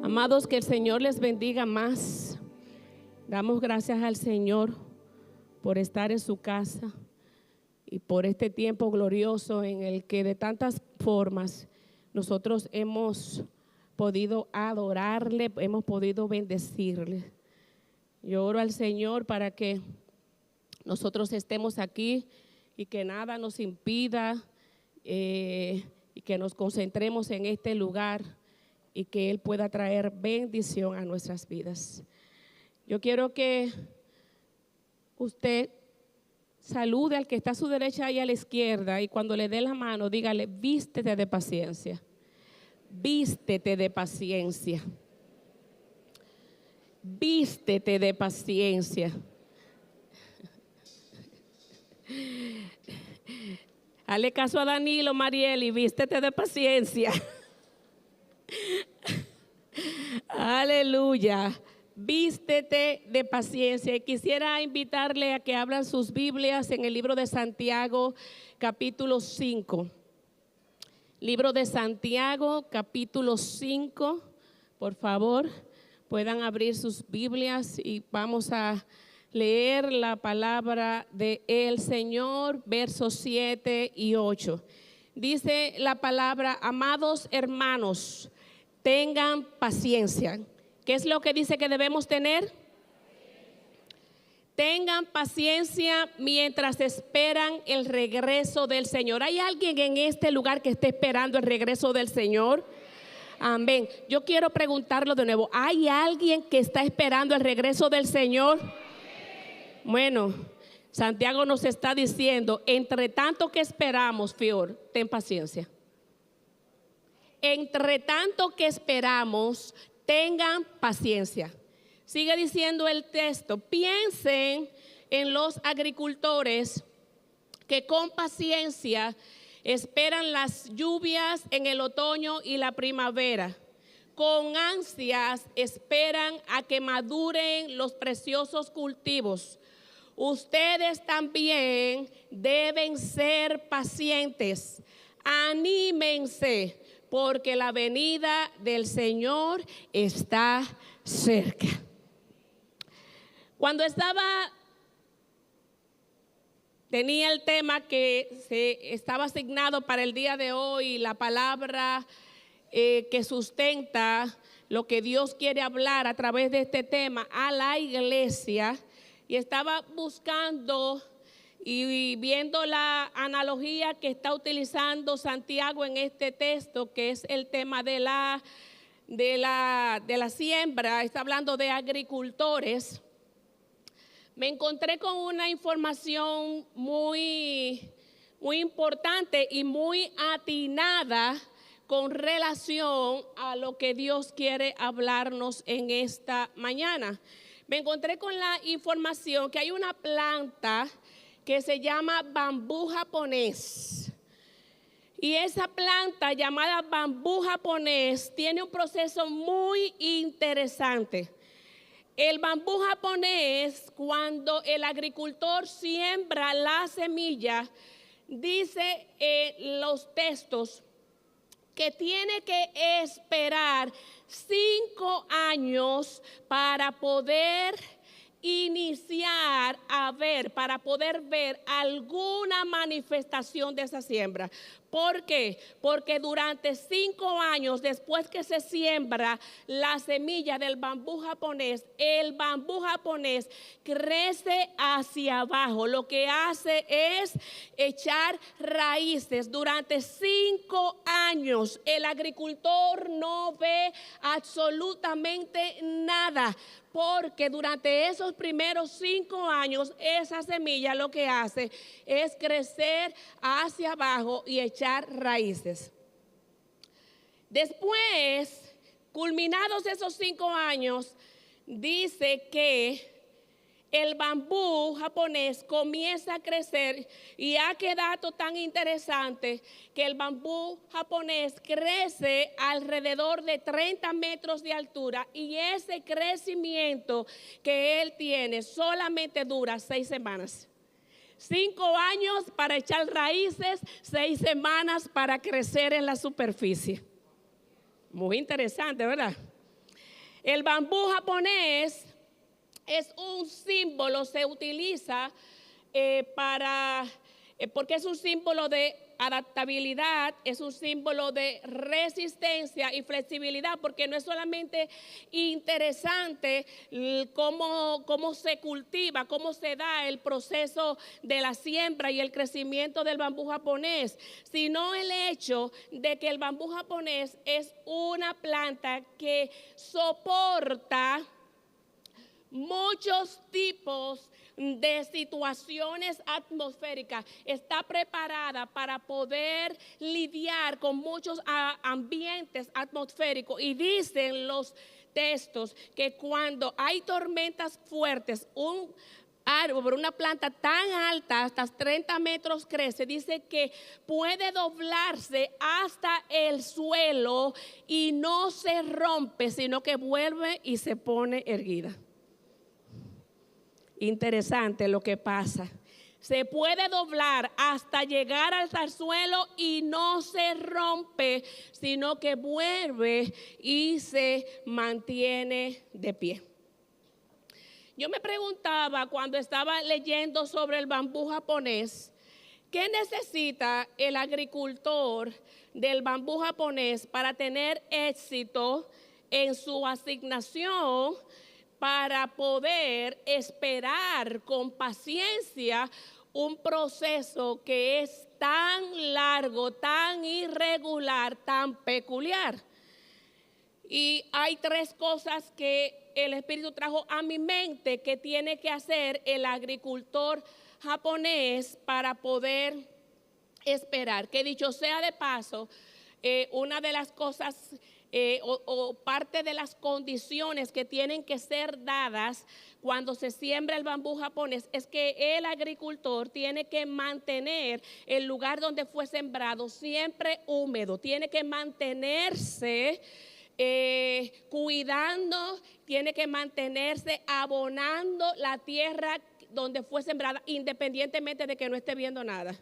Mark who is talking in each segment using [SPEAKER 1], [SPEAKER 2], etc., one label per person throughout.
[SPEAKER 1] Amados, que el Señor les bendiga más. Damos gracias al Señor por estar en su casa y por este tiempo glorioso en el que de tantas formas nosotros hemos podido adorarle, hemos podido bendecirle. Yo oro al Señor para que nosotros estemos aquí y que nada nos impida y que nos concentremos en este lugar y que Él pueda traer bendición a nuestras vidas. Yo quiero que usted salude al que está a su derecha y a la izquierda y cuando le dé la mano, dígale, vístete de paciencia. Vístete de paciencia. Vístete de paciencia. Hazle caso a Danilo, Mariel, y vístete de paciencia. Aleluya. Vístete de paciencia. Y quisiera invitarle a que abran sus Biblias en el libro de Santiago, capítulo 5. Libro de Santiago, capítulo 5. Por favor, puedan abrir sus Biblias y vamos a leer la palabra del Señor, versos 7 y 8. Dice la palabra: amados hermanos, tengan paciencia. ¿Qué es lo que dice que debemos tener? Tengan paciencia mientras esperan el regreso del Señor. ¿Hay alguien en este lugar que esté esperando el regreso del Señor? Amén. Yo quiero preguntarlo de nuevo. ¿Hay alguien que está esperando el regreso del Señor? Bueno, Santiago nos está diciendo, entre tanto que esperamos, Fior, ten paciencia. Entre tanto que esperamos, tengan paciencia. Sigue diciendo el texto, piensen en los agricultores que con paciencia esperan las lluvias en el otoño y la primavera. Con ansias esperan a que maduren los preciosos cultivos. Ustedes también deben ser pacientes. Anímense, porque la venida del Señor está cerca. Cuando tenía el tema que estaba asignado para el día de hoy, la palabra que sustenta lo que Dios quiere hablar a través de este tema a la iglesia, y estaba buscando y viendo la analogía que está utilizando Santiago en este texto, que es el tema de la siembra, está hablando de agricultores. Me encontré con una información muy importante y muy atinada con relación a lo que Dios quiere hablarnos en esta mañana. Me encontré con la información que hay una planta que se llama bambú japonés. Y esa planta llamada bambú japonés tiene un proceso muy interesante. El bambú japonés, cuando el agricultor siembra la semilla, dice los textos que tiene que esperar 5 años para poder iniciar para poder ver alguna manifestación de esa siembra. ¿Por qué? Porque durante 5 años después que se siembra la semilla del bambú japonés, el bambú japonés crece hacia abajo. Lo que hace es echar raíces. Durante 5 años el agricultor no ve absolutamente nada, porque durante esos primeros 5 años esa semilla lo que hace es crecer hacia abajo y echar raíces. Después, culminados esos 5 años, dice que el bambú japonés comienza a crecer, y ha quedado tan interesante que el bambú japonés crece alrededor de 30 metros de altura, y ese crecimiento que él tiene solamente dura 6 semanas. 5 años para echar raíces, 6 semanas para crecer en la superficie. Muy interesante, ¿verdad? El bambú japonés es un símbolo, se utiliza porque es un símbolo de adaptabilidad, es un símbolo de resistencia y flexibilidad, porque no es solamente interesante cómo se cultiva, cómo se da el proceso de la siembra y el crecimiento del bambú japonés, sino el hecho de que el bambú japonés es una planta que soporta muchos tipos de situaciones atmosféricas, está preparada para poder lidiar con muchos ambientes atmosféricos. Y dicen los textos que cuando hay tormentas fuertes, un árbol, una planta tan alta, hasta 30 metros crece, dice que puede doblarse hasta el suelo y no se rompe, sino que vuelve y se pone erguida. Interesante lo que pasa. Se puede doblar hasta llegar al suelo y no se rompe, sino que vuelve y se mantiene de pie. Yo me preguntaba cuando estaba leyendo sobre el bambú japonés, ¿qué necesita el agricultor del bambú japonés para tener éxito en su asignación, para poder esperar con paciencia un proceso que es tan largo, tan irregular, tan peculiar? Y hay 3 cosas que el Espíritu trajo a mi mente que tiene que hacer el agricultor japonés para poder esperar. Que dicho sea de paso, una de las cosas o parte de las condiciones que tienen que ser dadas cuando se siembra el bambú japonés es que el agricultor tiene que mantener el lugar donde fue sembrado siempre húmedo, tiene que mantenerse cuidando, tiene que mantenerse abonando la tierra donde fue sembrada, independientemente de que no esté viendo nada.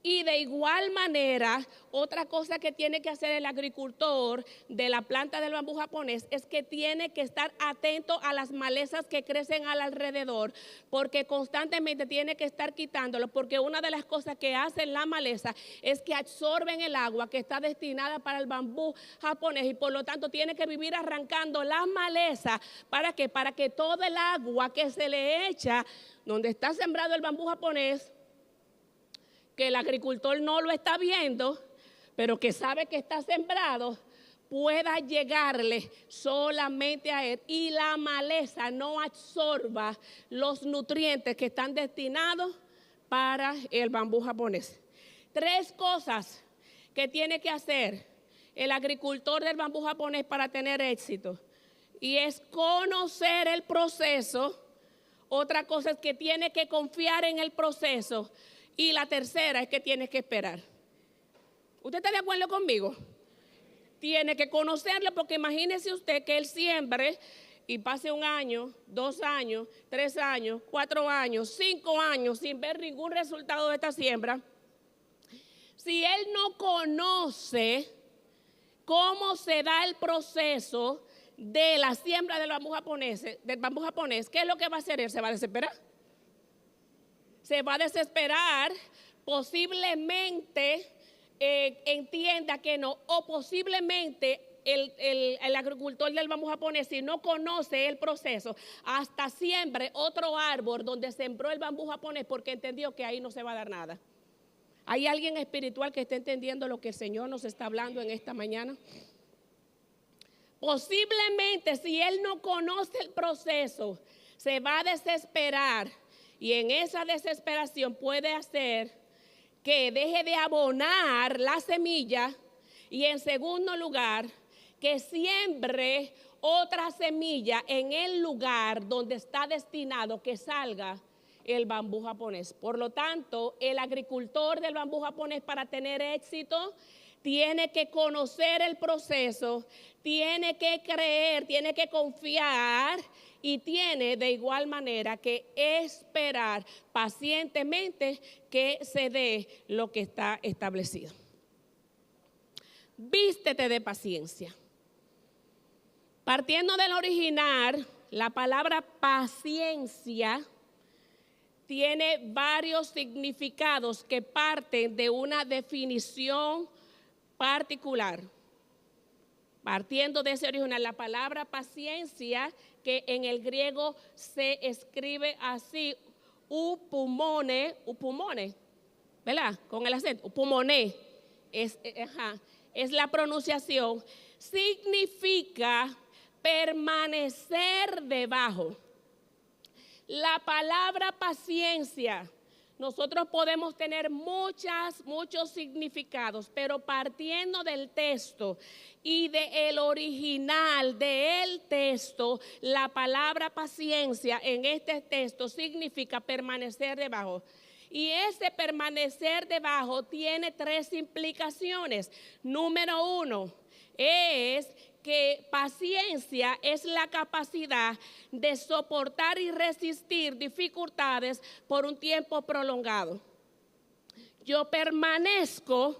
[SPEAKER 1] Y de igual manera, otra cosa que tiene que hacer el agricultor de la planta del bambú japonés es que tiene que estar atento a las malezas que crecen al alrededor, porque constantemente tiene que estar quitándolo, porque una de las cosas que hacen la maleza es que absorben el agua que está destinada para el bambú japonés, y por lo tanto tiene que vivir arrancando las malezas. ¿Para qué? Para que todo el agua que se le echa donde está sembrado el bambú japonés, que el agricultor no lo está viendo, pero que sabe que está sembrado, pueda llegarle solamente a él y la maleza no absorba los nutrientes que están destinados para el bambú japonés. 3 cosas que tiene que hacer el agricultor del bambú japonés para tener éxito, y es conocer el proceso. Otra cosa es que tiene que confiar en el proceso. Y la tercera es que tienes que esperar. ¿Usted está de acuerdo conmigo? Tiene que conocerlo, porque imagínese usted que él siembre y pase 1 año, 2 años, 3 años, 4 años, 5 años sin ver ningún resultado de esta siembra. Si él no conoce cómo se da el proceso de la siembra del bambú japonés, ¿qué es lo que va a hacer él? ¿Se va a desesperar? Se va a desesperar, posiblemente entienda que no, o posiblemente el agricultor del bambú japonés, si no conoce el proceso, hasta siembre otro árbol donde sembró el bambú japonés, porque entendió que ahí no se va a dar nada. ¿Hay alguien espiritual que esté entendiendo lo que el Señor nos está hablando en esta mañana? Posiblemente, si él no conoce el proceso, se va a desesperar. Y en esa desesperación puede hacer que deje de abonar la semilla, y en segundo lugar, que siembre otra semilla en el lugar donde está destinado que salga el bambú japonés. Por lo tanto, el agricultor del bambú japonés, para tener éxito, tiene que conocer el proceso, tiene que creer, tiene que confiar, y tiene de igual manera que esperar pacientemente que se dé lo que está establecido. Vístete de paciencia. Partiendo del original, la palabra paciencia tiene varios significados que parten de una definición particular. Partiendo de ese original, la palabra paciencia, que en el griego se escribe así, upumone, ¿verdad? Con el acento, upumone, es la pronunciación, significa permanecer debajo. La palabra paciencia, nosotros podemos tener muchos significados, pero partiendo del texto y del original del texto, la palabra paciencia en este texto significa permanecer debajo. Y ese permanecer debajo tiene 3 implicaciones. Número 1 es que paciencia es la capacidad de soportar y resistir dificultades por un tiempo prolongado. Yo permanezco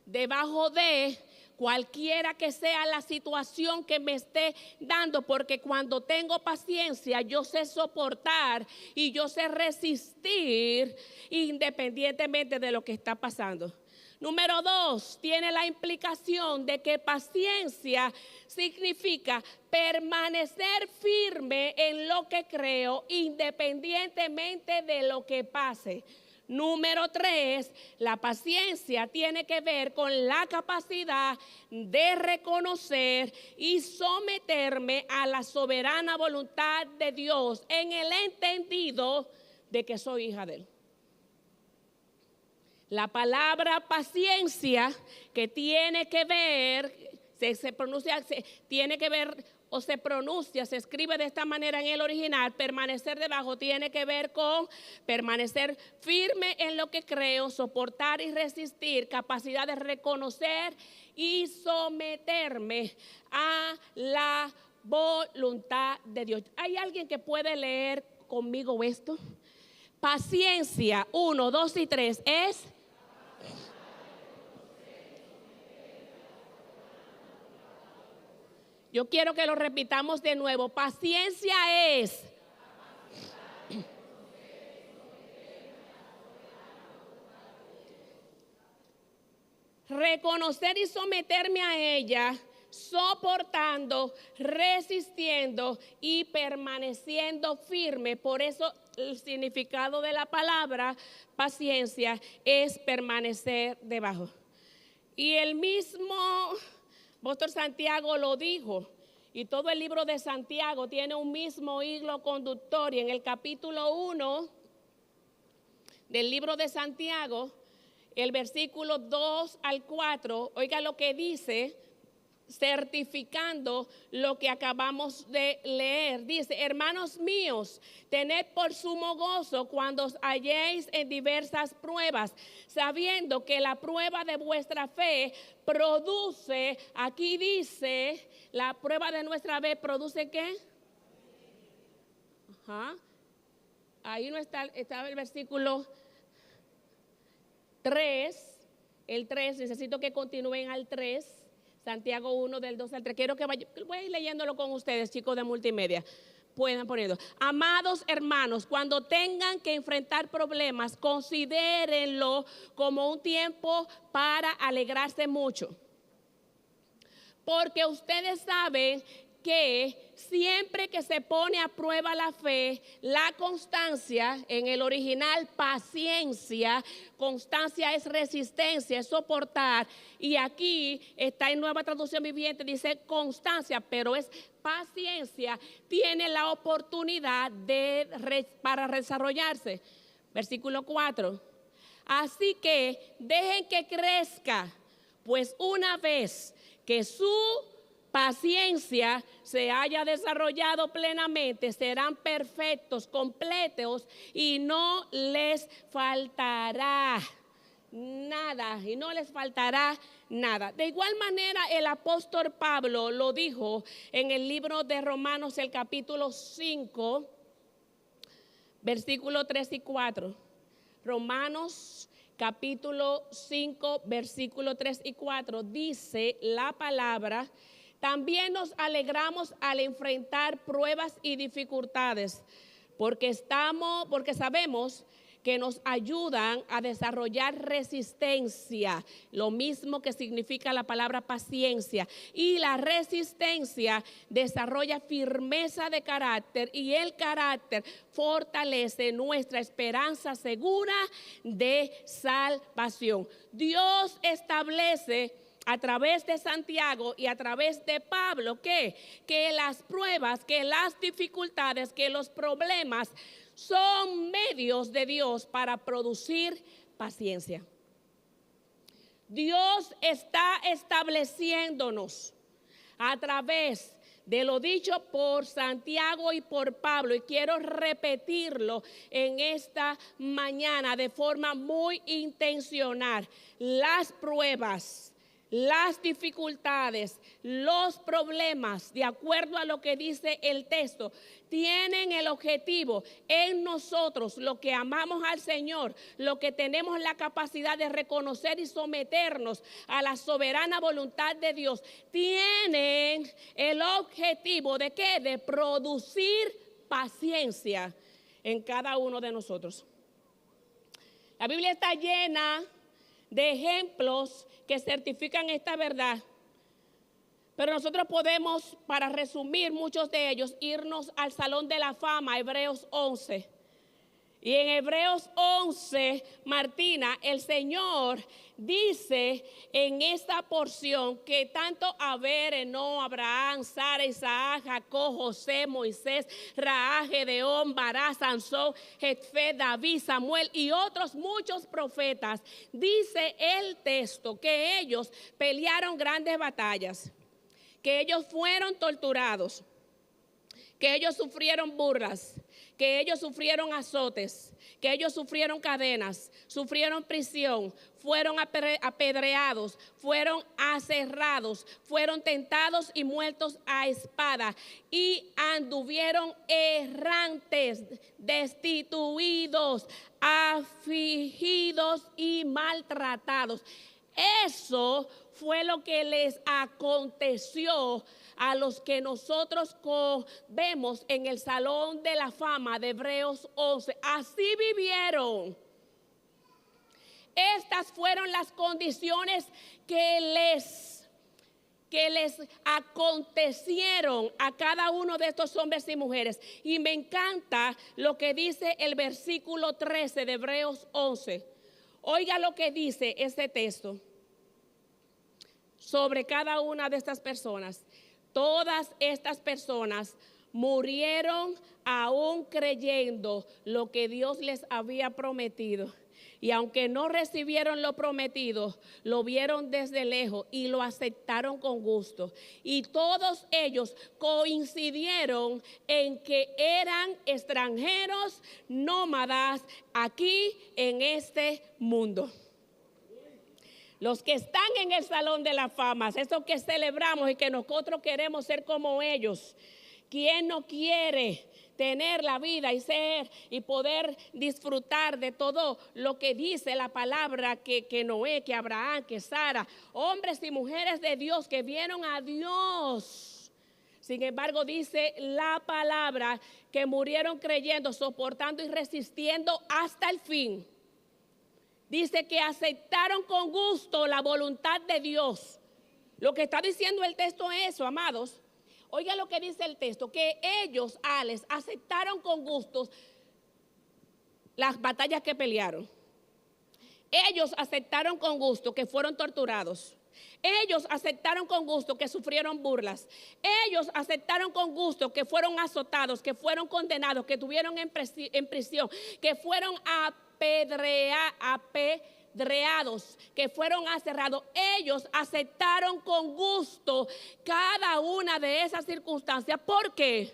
[SPEAKER 1] debajo de cualquiera que sea la situación que me esté dando, porque cuando tengo paciencia yo sé soportar y yo sé resistir independientemente de lo que está pasando. Número 2, tiene la implicación de que paciencia significa permanecer firme en lo que creo independientemente de lo que pase. Número 3, la paciencia tiene que ver con la capacidad de reconocer y someterme a la soberana voluntad de Dios en el entendido de que soy hija de Él. La palabra paciencia, que tiene que ver, tiene que ver o se pronuncia, se escribe de esta manera en el original, permanecer debajo, tiene que ver con permanecer firme en lo que creo, soportar y resistir, capacidad de reconocer y someterme a la voluntad de Dios. ¿Hay alguien que puede leer conmigo esto? Paciencia, 1, 2 y 3 es... Yo quiero que lo repitamos de nuevo. Paciencia es reconocer y someterme a ella, soportando, resistiendo y permaneciendo firme. Por eso el significado de la palabra paciencia es permanecer debajo. Y el mismo apóstol Santiago lo dijo, y todo el libro de Santiago tiene un mismo hilo conductor, y en el capítulo 1 del libro de Santiago, el versículo 2 al 4, oiga lo que dice, certificando lo que acabamos de leer. Dice: hermanos míos, tened por sumo gozo cuando os halléis en diversas pruebas, sabiendo que la prueba de vuestra fe produce, aquí dice, la prueba de nuestra fe produce ¿qué? Ahí no está el versículo 3, el 3, necesito que continúen al 3. Santiago 1 del 2 al 3. Quiero que voy a ir leyéndolo con ustedes, chicos de multimedia. Pueden ponerlo. Amados hermanos, cuando tengan que enfrentar problemas, considérenlo como un tiempo para alegrarse mucho. Porque ustedes saben que siempre que se pone a prueba la fe, la constancia, en el original paciencia, constancia es resistencia, es soportar, y aquí está en Nueva Traducción Viviente, dice constancia, pero es paciencia, tiene la oportunidad para desarrollarse. Versículo 4. Así que dejen que crezca, pues una vez que su paciencia se haya desarrollado plenamente, serán perfectos, completos, y no les faltará nada, y no les faltará nada. De igual manera, el apóstol Pablo lo dijo en el libro de Romanos, el capítulo 5, versículo 3 y 4. Romanos capítulo 5, versículo 3 y 4, dice la palabra También nos alegramos al enfrentar pruebas y dificultades, porque sabemos que nos ayudan a desarrollar resistencia, lo mismo que significa la palabra paciencia. Y la resistencia desarrolla firmeza de carácter y el carácter fortalece nuestra esperanza segura de salvación. Dios establece a través de Santiago y a través de Pablo que las pruebas, que las dificultades, que los problemas son medios de Dios para producir paciencia. Dios está estableciéndonos a través de lo dicho por Santiago y por Pablo, y quiero repetirlo en esta mañana de forma muy intencional. Las pruebas, las dificultades, los problemas, de acuerdo a lo que dice el texto, tienen el objetivo en nosotros, lo que amamos al Señor, lo que tenemos la capacidad de reconocer y someternos a la soberana voluntad de Dios, tienen el objetivo de ¿qué? De producir paciencia en cada uno de nosotros. La Biblia está llena de ejemplos que certifican esta verdad. Pero nosotros podemos, para resumir muchos de ellos, irnos al Salón de la Fama, Hebreos 11. Y en Hebreos 11, Martina, el Señor dice en esta porción que tanto Abel, Enoc, Abraham, Sara, Isaac, Jacob, José, Moisés, Rahab, Gedeón, Bará, Sansón, Jefté, David, Samuel y otros muchos profetas, dice el texto que ellos pelearon grandes batallas, que ellos fueron torturados, que ellos sufrieron burlas, que ellos sufrieron azotes, que ellos sufrieron cadenas, sufrieron prisión, fueron apedreados, fueron aserrados, fueron tentados y muertos a espada, y anduvieron errantes, destituidos, afligidos y maltratados. Eso fue lo que les aconteció a los que nosotros vemos en el Salón de la Fama de Hebreos 11. Así vivieron. Estas fueron las condiciones que les acontecieron a cada uno de estos hombres y mujeres. Y me encanta lo que dice el versículo 13 de Hebreos 11. Oiga lo que dice este texto sobre cada una de estas personas. Todas estas personas murieron aún creyendo lo que Dios les había prometido. Y aunque no recibieron lo prometido, lo vieron desde lejos y lo aceptaron con gusto. Y todos ellos coincidieron en que eran extranjeros, nómadas aquí en este mundo. Los que están en el Salón de la Fama, esos que celebramos y que nosotros queremos ser como ellos. ¿Quién no quiere tener la vida y ser y poder disfrutar de todo lo que dice la palabra que Noé, que Abraham, que Sara, hombres y mujeres de Dios que vieron a Dios? Sin embargo, dice la palabra que murieron creyendo, soportando y resistiendo hasta el fin. Dice que aceptaron con gusto la voluntad de Dios. Lo que está diciendo el texto es eso, amados. Oiga lo que dice el texto, que ellos, Alex, aceptaron con gusto las batallas que pelearon. Ellos aceptaron con gusto que fueron torturados. Ellos aceptaron con gusto que sufrieron burlas. Ellos aceptaron con gusto que fueron azotados, que fueron condenados, que estuvieron en prisión, que fueron apedreados, que fueron aserrados. Ellos aceptaron con gusto cada una de esas circunstancias. ¿Por qué?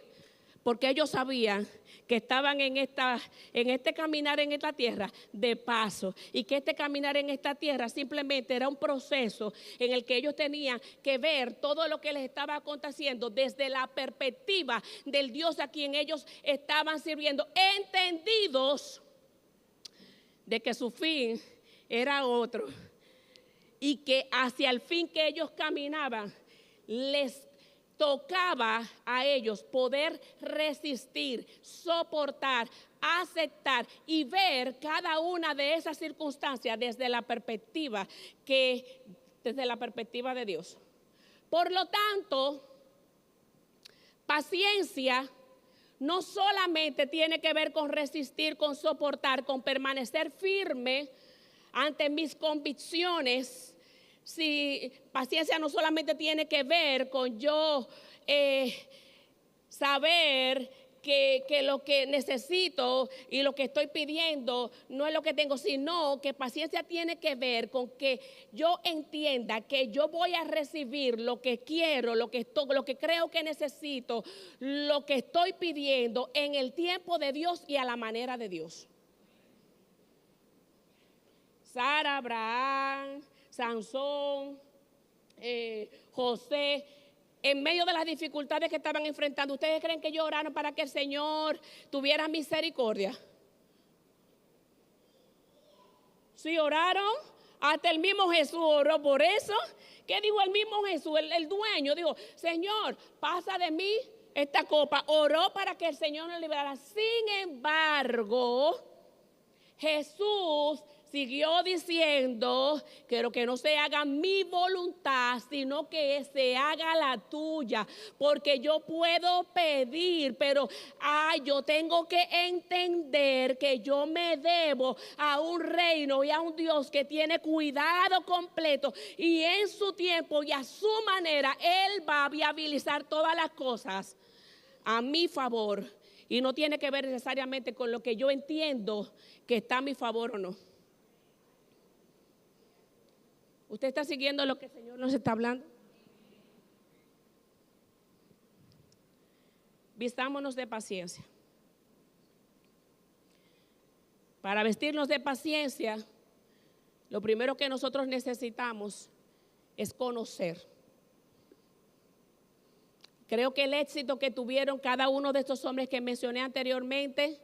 [SPEAKER 1] Porque ellos sabían que estaban en este caminar en esta tierra de paso, y que este caminar en esta tierra simplemente era un proceso en el que ellos tenían que ver todo lo que les estaba aconteciendo desde la perspectiva del Dios a quien ellos estaban sirviendo, entendidos de que su fin era otro, y que hacia el fin que ellos caminaban les tocaba a ellos poder resistir, soportar, aceptar y ver cada una de esas circunstancias desde la perspectiva de Dios. Por lo tanto, paciencia no solamente tiene que ver con resistir, con soportar, con permanecer firme ante mis convicciones. Si paciencia no solamente tiene que ver con yo saber que lo que necesito y lo que estoy pidiendo no es lo que tengo, sino que paciencia tiene que ver con que yo entienda que yo voy a recibir lo que quiero, lo que creo que necesito, lo que estoy pidiendo en el tiempo de Dios y a la manera de Dios. Sara, Abraham, Sansón, José, en medio de las dificultades que estaban enfrentando, ¿ustedes creen que ellos oraron para que el Señor tuviera misericordia? Sí, oraron. Hasta el mismo Jesús oró por eso. ¿Qué dijo el mismo Jesús? El dueño dijo: Señor, pasa de mí esta copa. Oró para que el Señor nos liberara. Sin embargo, Jesús siguió diciendo: quiero que no se haga mi voluntad, sino que se haga la tuya. Porque yo puedo pedir, pero yo tengo que entender que yo me debo a un reino y a un Dios que tiene cuidado completo. Y en su tiempo y a su manera, Él va a viabilizar todas las cosas a mi favor. Y no tiene que ver necesariamente con lo que yo entiendo que está a mi favor o no. ¿Usted está siguiendo lo que el Señor nos está hablando? Vistámonos de paciencia. Para vestirnos de paciencia, lo primero que nosotros necesitamos es conocer. Creo que el éxito que tuvieron cada uno de estos hombres que mencioné anteriormente,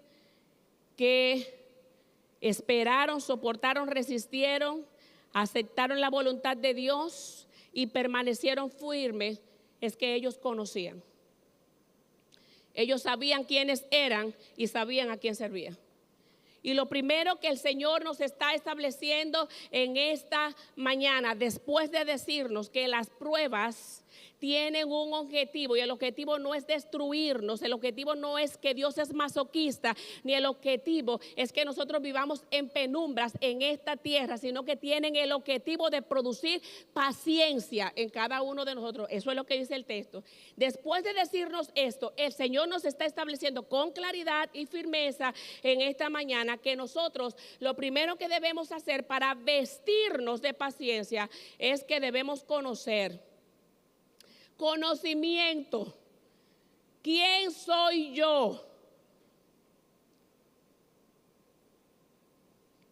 [SPEAKER 1] que esperaron, soportaron, resistieron, aceptaron la voluntad de Dios y permanecieron firmes, es que ellos conocían. Ellos sabían quiénes eran y sabían a quién servían. Y lo primero que el Señor nos está estableciendo en esta mañana, después de decirnos que las pruebas tienen un objetivo, y el objetivo no es destruirnos, el objetivo no es que Dios es masoquista, ni el objetivo es que nosotros vivamos en penumbras en esta tierra, sino que tienen el objetivo de producir paciencia en cada uno de nosotros. Eso es lo que dice el texto. Después de decirnos esto, el Señor nos está estableciendo con claridad y firmeza en esta mañana que nosotros lo primero que debemos hacer para vestirnos de paciencia es que debemos conocer. Conocimiento. ¿Quién soy yo?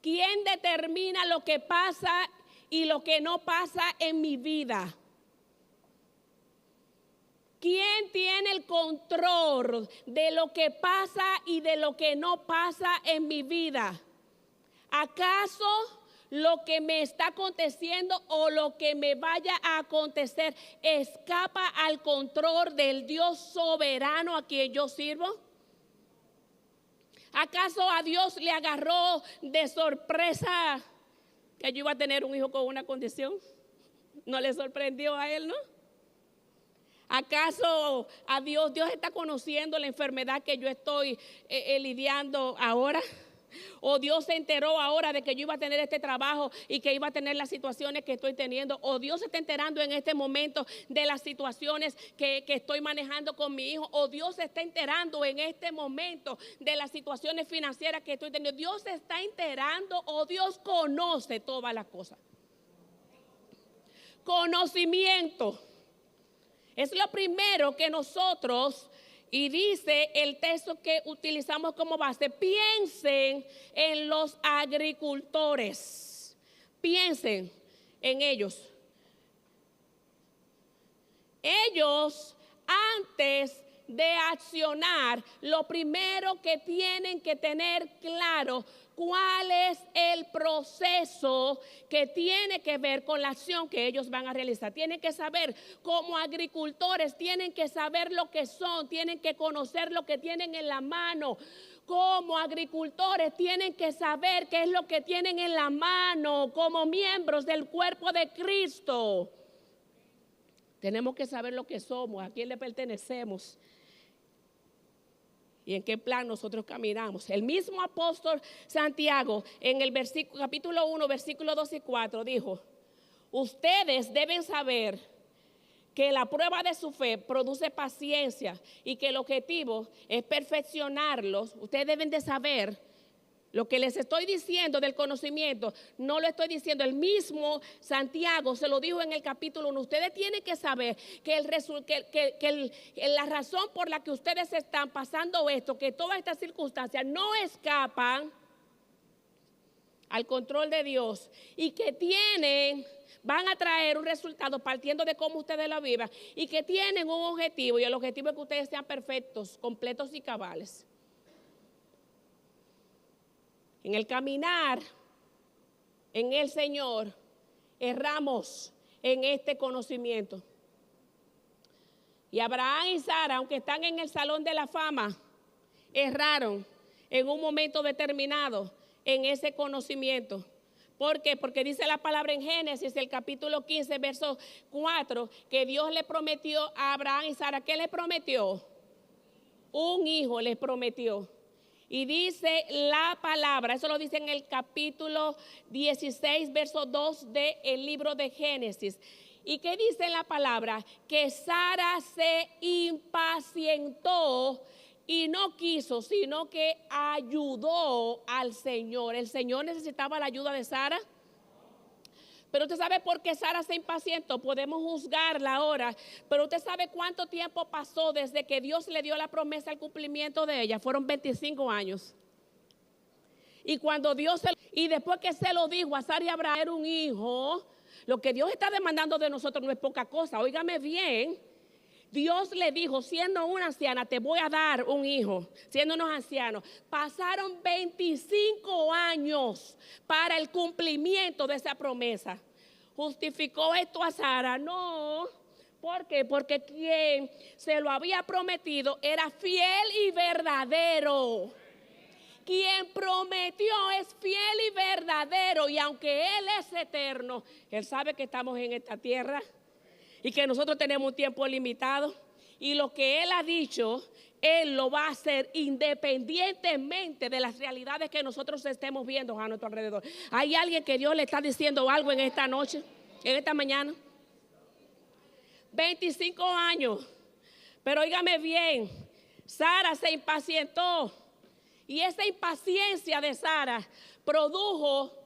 [SPEAKER 1] ¿Quién determina lo que pasa y lo que no pasa en mi vida? ¿Quién tiene el control de lo que pasa y de lo que no pasa en mi vida? ¿Acaso lo que me está aconteciendo o lo que me vaya a acontecer escapa al control del Dios soberano a quien yo sirvo? ¿Acaso a Dios le agarró de sorpresa que yo iba a tener un hijo con una condición? ¿No le sorprendió a él, no? ¿Acaso a Dios está conociendo la enfermedad que yo estoy lidiando ahora? ¿O Dios se enteró ahora de que yo iba a tener este trabajo y que iba a tener las situaciones que estoy teniendo? ¿O Dios se está enterando en este momento de las situaciones que estoy manejando con mi hijo? ¿O Dios se está enterando en este momento de las situaciones financieras que estoy teniendo? ¿Dios se está enterando o Dios conoce todas las cosas? Conocimiento es lo primero que nosotros, y dice el texto que utilizamos como base, piensen en los agricultores, piensen en ellos. Ellos antes de accionar, lo primero que tienen que tener claro cuál es el proceso que tiene que ver con la acción que ellos van a realizar. Tienen que saber, como agricultores, tienen que saber lo que son, tienen que conocer lo que tienen en la mano. Como agricultores tienen que saber qué es lo que tienen en la mano como miembros del cuerpo de Cristo. Tenemos que saber lo que somos, a quién le pertenecemos y en qué plan nosotros caminamos. El mismo apóstol Santiago en el capítulo 1, versículos 2 y 4 dijo: ustedes deben saber que la prueba de su fe produce paciencia y que el objetivo es perfeccionarlos. Ustedes deben de saber lo que les estoy diciendo del conocimiento. No lo estoy diciendo, el mismo Santiago se lo dijo en el capítulo 1. Ustedes tienen que saber que la razón por la que ustedes están pasando esto, que todas estas circunstancias no escapan al control de Dios y que van a traer un resultado partiendo de cómo ustedes lo vivan y que tienen un objetivo, y el objetivo es que ustedes sean perfectos, completos y cabales. En el caminar en el Señor erramos en este conocimiento. Y Abraham y Sara, aunque están en el salón de la fama, erraron en un momento determinado en ese conocimiento. ¿Por qué? Porque dice la palabra en Génesis, el capítulo 15, verso 4, que Dios le prometió a Abraham y Sara. ¿Qué le prometió? Un hijo les prometió. Y dice la palabra, eso lo dice en el capítulo 16, verso 2 del libro de Génesis. ¿Y qué dice la palabra? Que Sara se impacientó y no quiso, sino que ayudó al Señor. ¿El Señor necesitaba la ayuda de Sara? Pero usted sabe por qué Sara se impacientó. Podemos juzgarla ahora, pero usted sabe cuánto tiempo pasó desde que Dios le dio la promesa al cumplimiento de ella. Fueron 25 años. Y cuando y después que se lo dijo a Sara y Abraham, era un hijo. Lo que Dios está demandando de nosotros no es poca cosa. Óigame bien. Dios le dijo, siendo una anciana, te voy a dar un hijo, siendo unos ancianos. Pasaron 25 años para el cumplimiento de esa promesa. ¿Justificó esto a Sara? No. ¿Por qué? Porque quien se lo había prometido era fiel y verdadero. Quien prometió es fiel y verdadero. Y aunque Él es eterno, Él sabe que estamos en esta tierra y que nosotros tenemos un tiempo limitado, y lo que Él ha dicho, Él lo va a hacer independientemente de las realidades que nosotros estemos viendo a nuestro alrededor. ¿Hay alguien que Dios le está diciendo algo en esta noche, en esta mañana? 25 años, pero óigame bien, Sara se impacientó, y esa impaciencia de Sara produjo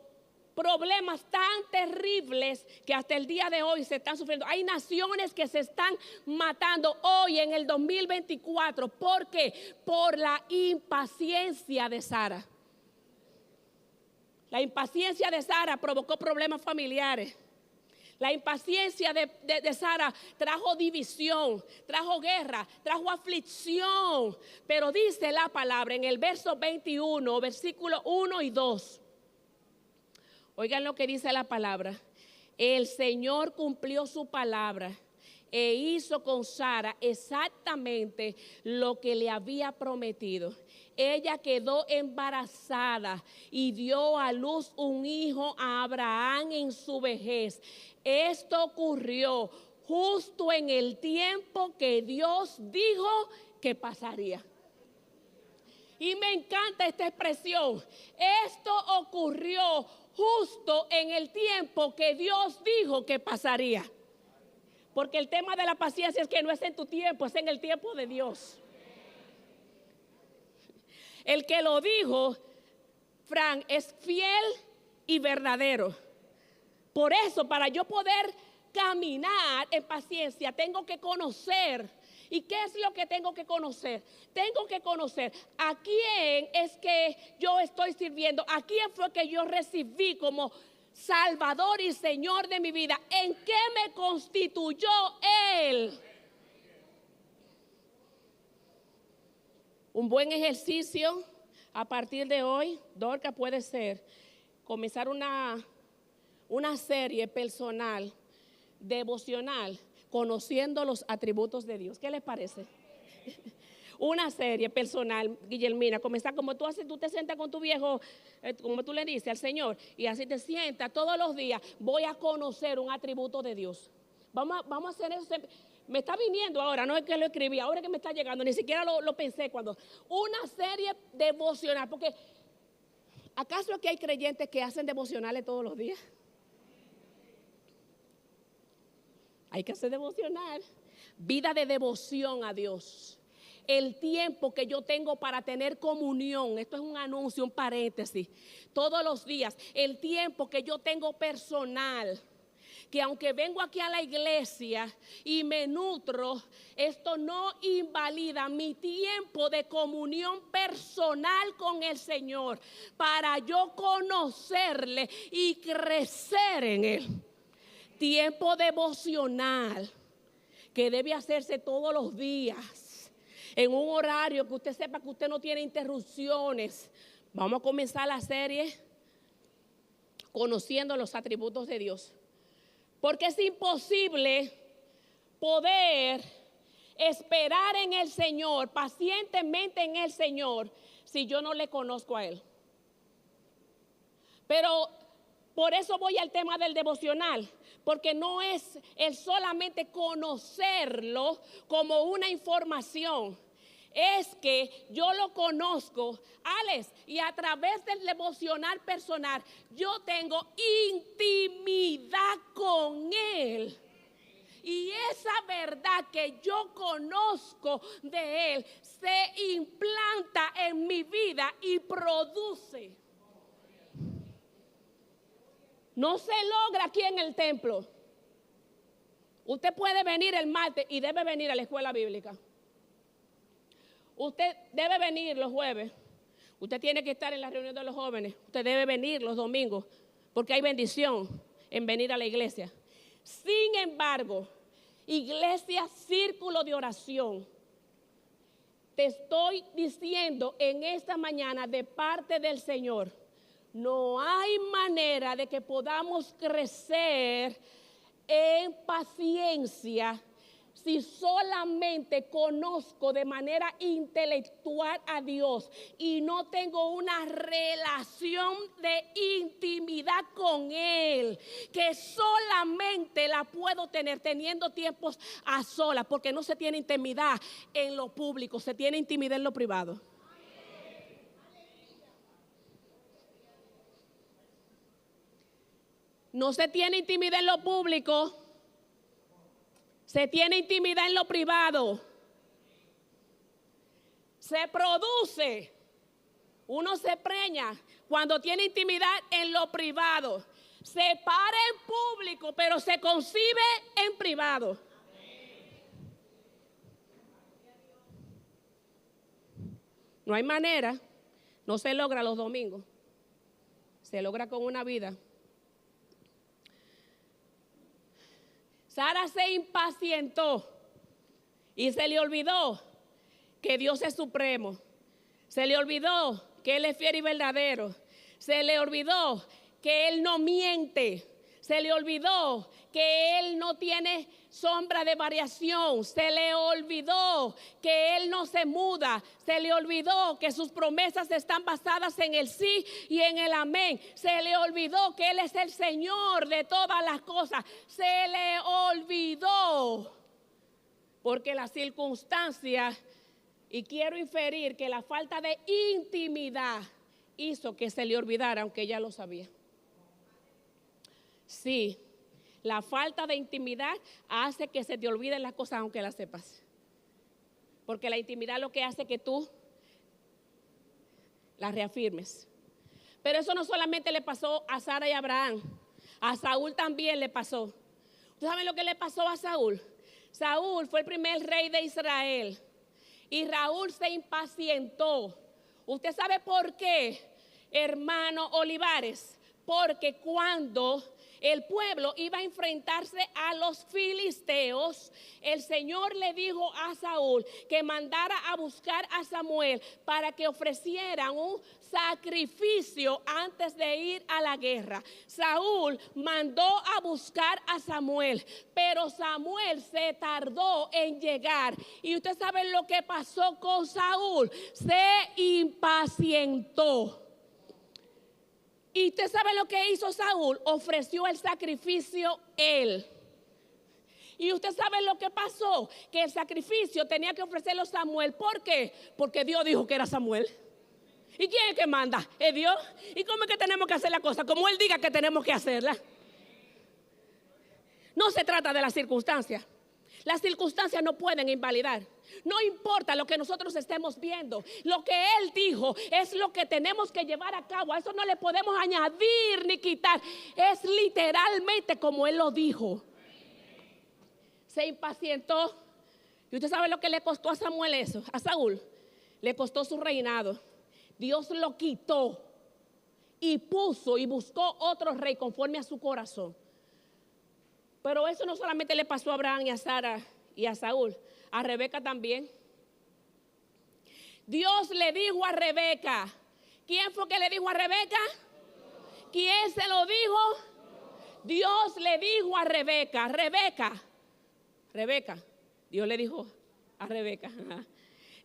[SPEAKER 1] problemas tan terribles que hasta el día de hoy se están sufriendo. Hay naciones que se están matando hoy en el 2024. ¿Por qué? Por la impaciencia de Sara. La impaciencia de Sara provocó problemas familiares. La impaciencia de Sara trajo división, trajo guerra, trajo aflicción. Pero dice la palabra en el verso 21, versículo 1 y 2. Oigan lo que dice la palabra. El Señor cumplió su palabra e hizo con Sara exactamente lo que le había prometido. Ella quedó embarazada y dio a luz un hijo a Abraham en su vejez. Esto ocurrió justo en el tiempo que Dios dijo que pasaría. Y me encanta esta expresión. Esto ocurrió justo en el tiempo que Dios dijo que pasaría. Porque el tema de la paciencia es que no es en tu tiempo, es en el tiempo de Dios. El que lo dijo, Frank, es fiel y verdadero. Por eso, para yo poder caminar en paciencia, tengo que conocer. ¿Y qué es lo que tengo que conocer? Tengo que conocer a quién es que yo estoy sirviendo, a quién fue que yo recibí como Salvador y Señor de mi vida, en qué me constituyó Él. Un buen ejercicio a partir de hoy, Dorca, puede ser comenzar una serie personal, devocional, conociendo los atributos de Dios. ¿Qué les parece? Una serie personal, Guillermina, comenzar como tú haces, tú te sientas con tu viejo, como tú le dices al Señor, y así te sientas todos los días, voy a conocer un atributo de Dios. Vamos a hacer eso. Me está viniendo ahora, no es que lo escribí, ahora es que me está llegando, ni siquiera lo pensé cuando. Una serie devocional, porque ¿acaso aquí hay creyentes que hacen devocionales todos los días? Hay que hacer devocional. Vida de devoción a Dios. El tiempo que yo tengo para tener comunión, esto es un anuncio, un paréntesis, todos los días, el tiempo que yo tengo personal, que aunque vengo aquí a la iglesia y me nutro, esto no invalida mi tiempo de comunión personal con el Señor, para yo conocerle y crecer en Él. Tiempo devocional que debe hacerse todos los días, en un horario que usted sepa que usted no tiene interrupciones. Vamos a comenzar la serie conociendo los atributos de Dios. Porque es imposible poder esperar en el Señor, pacientemente en el Señor, si yo no le conozco a Él. Pero por eso voy al tema del devocional, porque no es el solamente conocerlo como una información. Es que yo lo conozco, Alex, y a través del devocional personal, yo tengo intimidad con Él. Y esa verdad que yo conozco de Él se implanta en mi vida y produce. No se logra aquí en el templo. Usted puede venir el martes y debe venir a la escuela bíblica. Usted debe venir los jueves. Usted tiene que estar en la reunión de los jóvenes. Usted debe venir los domingos, porque hay bendición en venir a la iglesia. Sin embargo, iglesia, círculo de oración, te estoy diciendo en esta mañana de parte del Señor, no hay manera de que podamos crecer en paciencia si solamente conozco de manera intelectual a Dios y no tengo una relación de intimidad con Él, que solamente la puedo tener teniendo tiempos a solas, porque no se tiene intimidad en lo público, se tiene intimidad en lo privado. No se tiene intimidad en lo público, se tiene intimidad en lo privado. Se produce, uno se preña cuando tiene intimidad en lo privado. Se para en público, pero se concibe en privado. No hay manera, no se logra los domingos, se logra con una vida. Sara se impacientó y se le olvidó que Dios es supremo. Se le olvidó que Él es fiel y verdadero. Se le olvidó que Él no miente. Se le olvidó que Él no tiene sombra de variación. Se le olvidó que Él no se muda. Se le olvidó que sus promesas están basadas en el sí y en el amén. Se le olvidó que Él es el Señor de todas las cosas. Se le olvidó porque las circunstancias, y quiero inferir que la falta de intimidad hizo que se le olvidara, aunque ella lo sabía. Sí, la falta de intimidad hace que se te olviden las cosas aunque las sepas. Porque la intimidad lo que hace que tú las reafirmes. Pero eso no solamente le pasó a Sara y a Abraham, a Saúl también le pasó. ¿Ustedes saben lo que le pasó a Saúl? Saúl fue el primer rey de Israel y Raúl se impacientó. ¿Usted sabe por qué, hermano Olivares? Porque cuando el pueblo iba a enfrentarse a los filisteos, el Señor le dijo a Saúl que mandara a buscar a Samuel para que ofrecieran un sacrificio antes de ir a la guerra. Saúl mandó a buscar a Samuel, pero Samuel se tardó en llegar. Y usted sabe lo que pasó con Saúl, se impacientó. Y usted sabe lo que hizo Saúl, ofreció el sacrificio él. Y usted sabe lo que pasó, que el sacrificio tenía que ofrecerlo Samuel. ¿Por qué? Porque Dios dijo que era Samuel. ¿Y quién es que manda? ¿Es Dios? ¿Y cómo es que tenemos que hacer la cosa? Como Él diga que tenemos que hacerla. No se trata de las circunstancias. Las circunstancias no pueden invalidar. No importa lo que nosotros estemos viendo. Lo que Él dijo es lo que tenemos que llevar a cabo. A eso no le podemos añadir ni quitar. Es literalmente como Él lo dijo. Se impacientó. Y usted sabe lo que le costó a Samuel eso, a Saúl. Le costó su reinado. Dios lo quitó y puso y buscó otro rey conforme a su corazón. Pero eso no solamente le pasó a Abraham y a Sara y a Saúl, a Rebeca también. Dios le dijo a Rebeca. ¿Quién fue que le dijo a Rebeca? ¿Quién se lo dijo? Dios le dijo a Rebeca. Rebeca. Dios le dijo a Rebeca.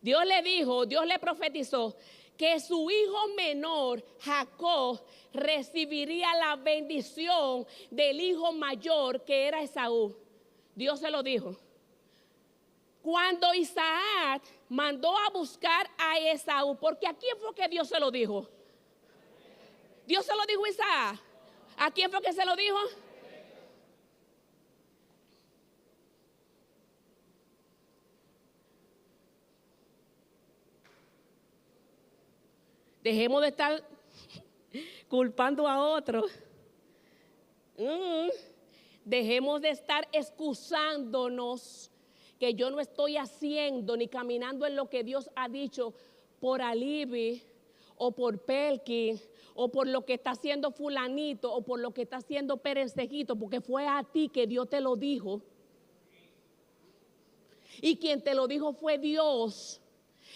[SPEAKER 1] Dios le dijo, Dios le profetizó que su hijo menor, Jacob, recibiría la bendición del hijo mayor, que era Esaú. Dios se lo dijo. Cuando Isaac mandó a buscar a Esaú, porque ¿a quién fue que Dios se lo dijo? Dios se lo dijo a Isaac. ¿A quién fue que se lo dijo? Dejemos de estar culpando a otros. Dejemos de estar excusándonos que yo no estoy haciendo ni caminando en lo que Dios ha dicho por Alibi o por Pelkin o por lo que está haciendo fulanito o por lo que está haciendo Perecejito, porque fue a ti que Dios te lo dijo. Y quien te lo dijo fue Dios.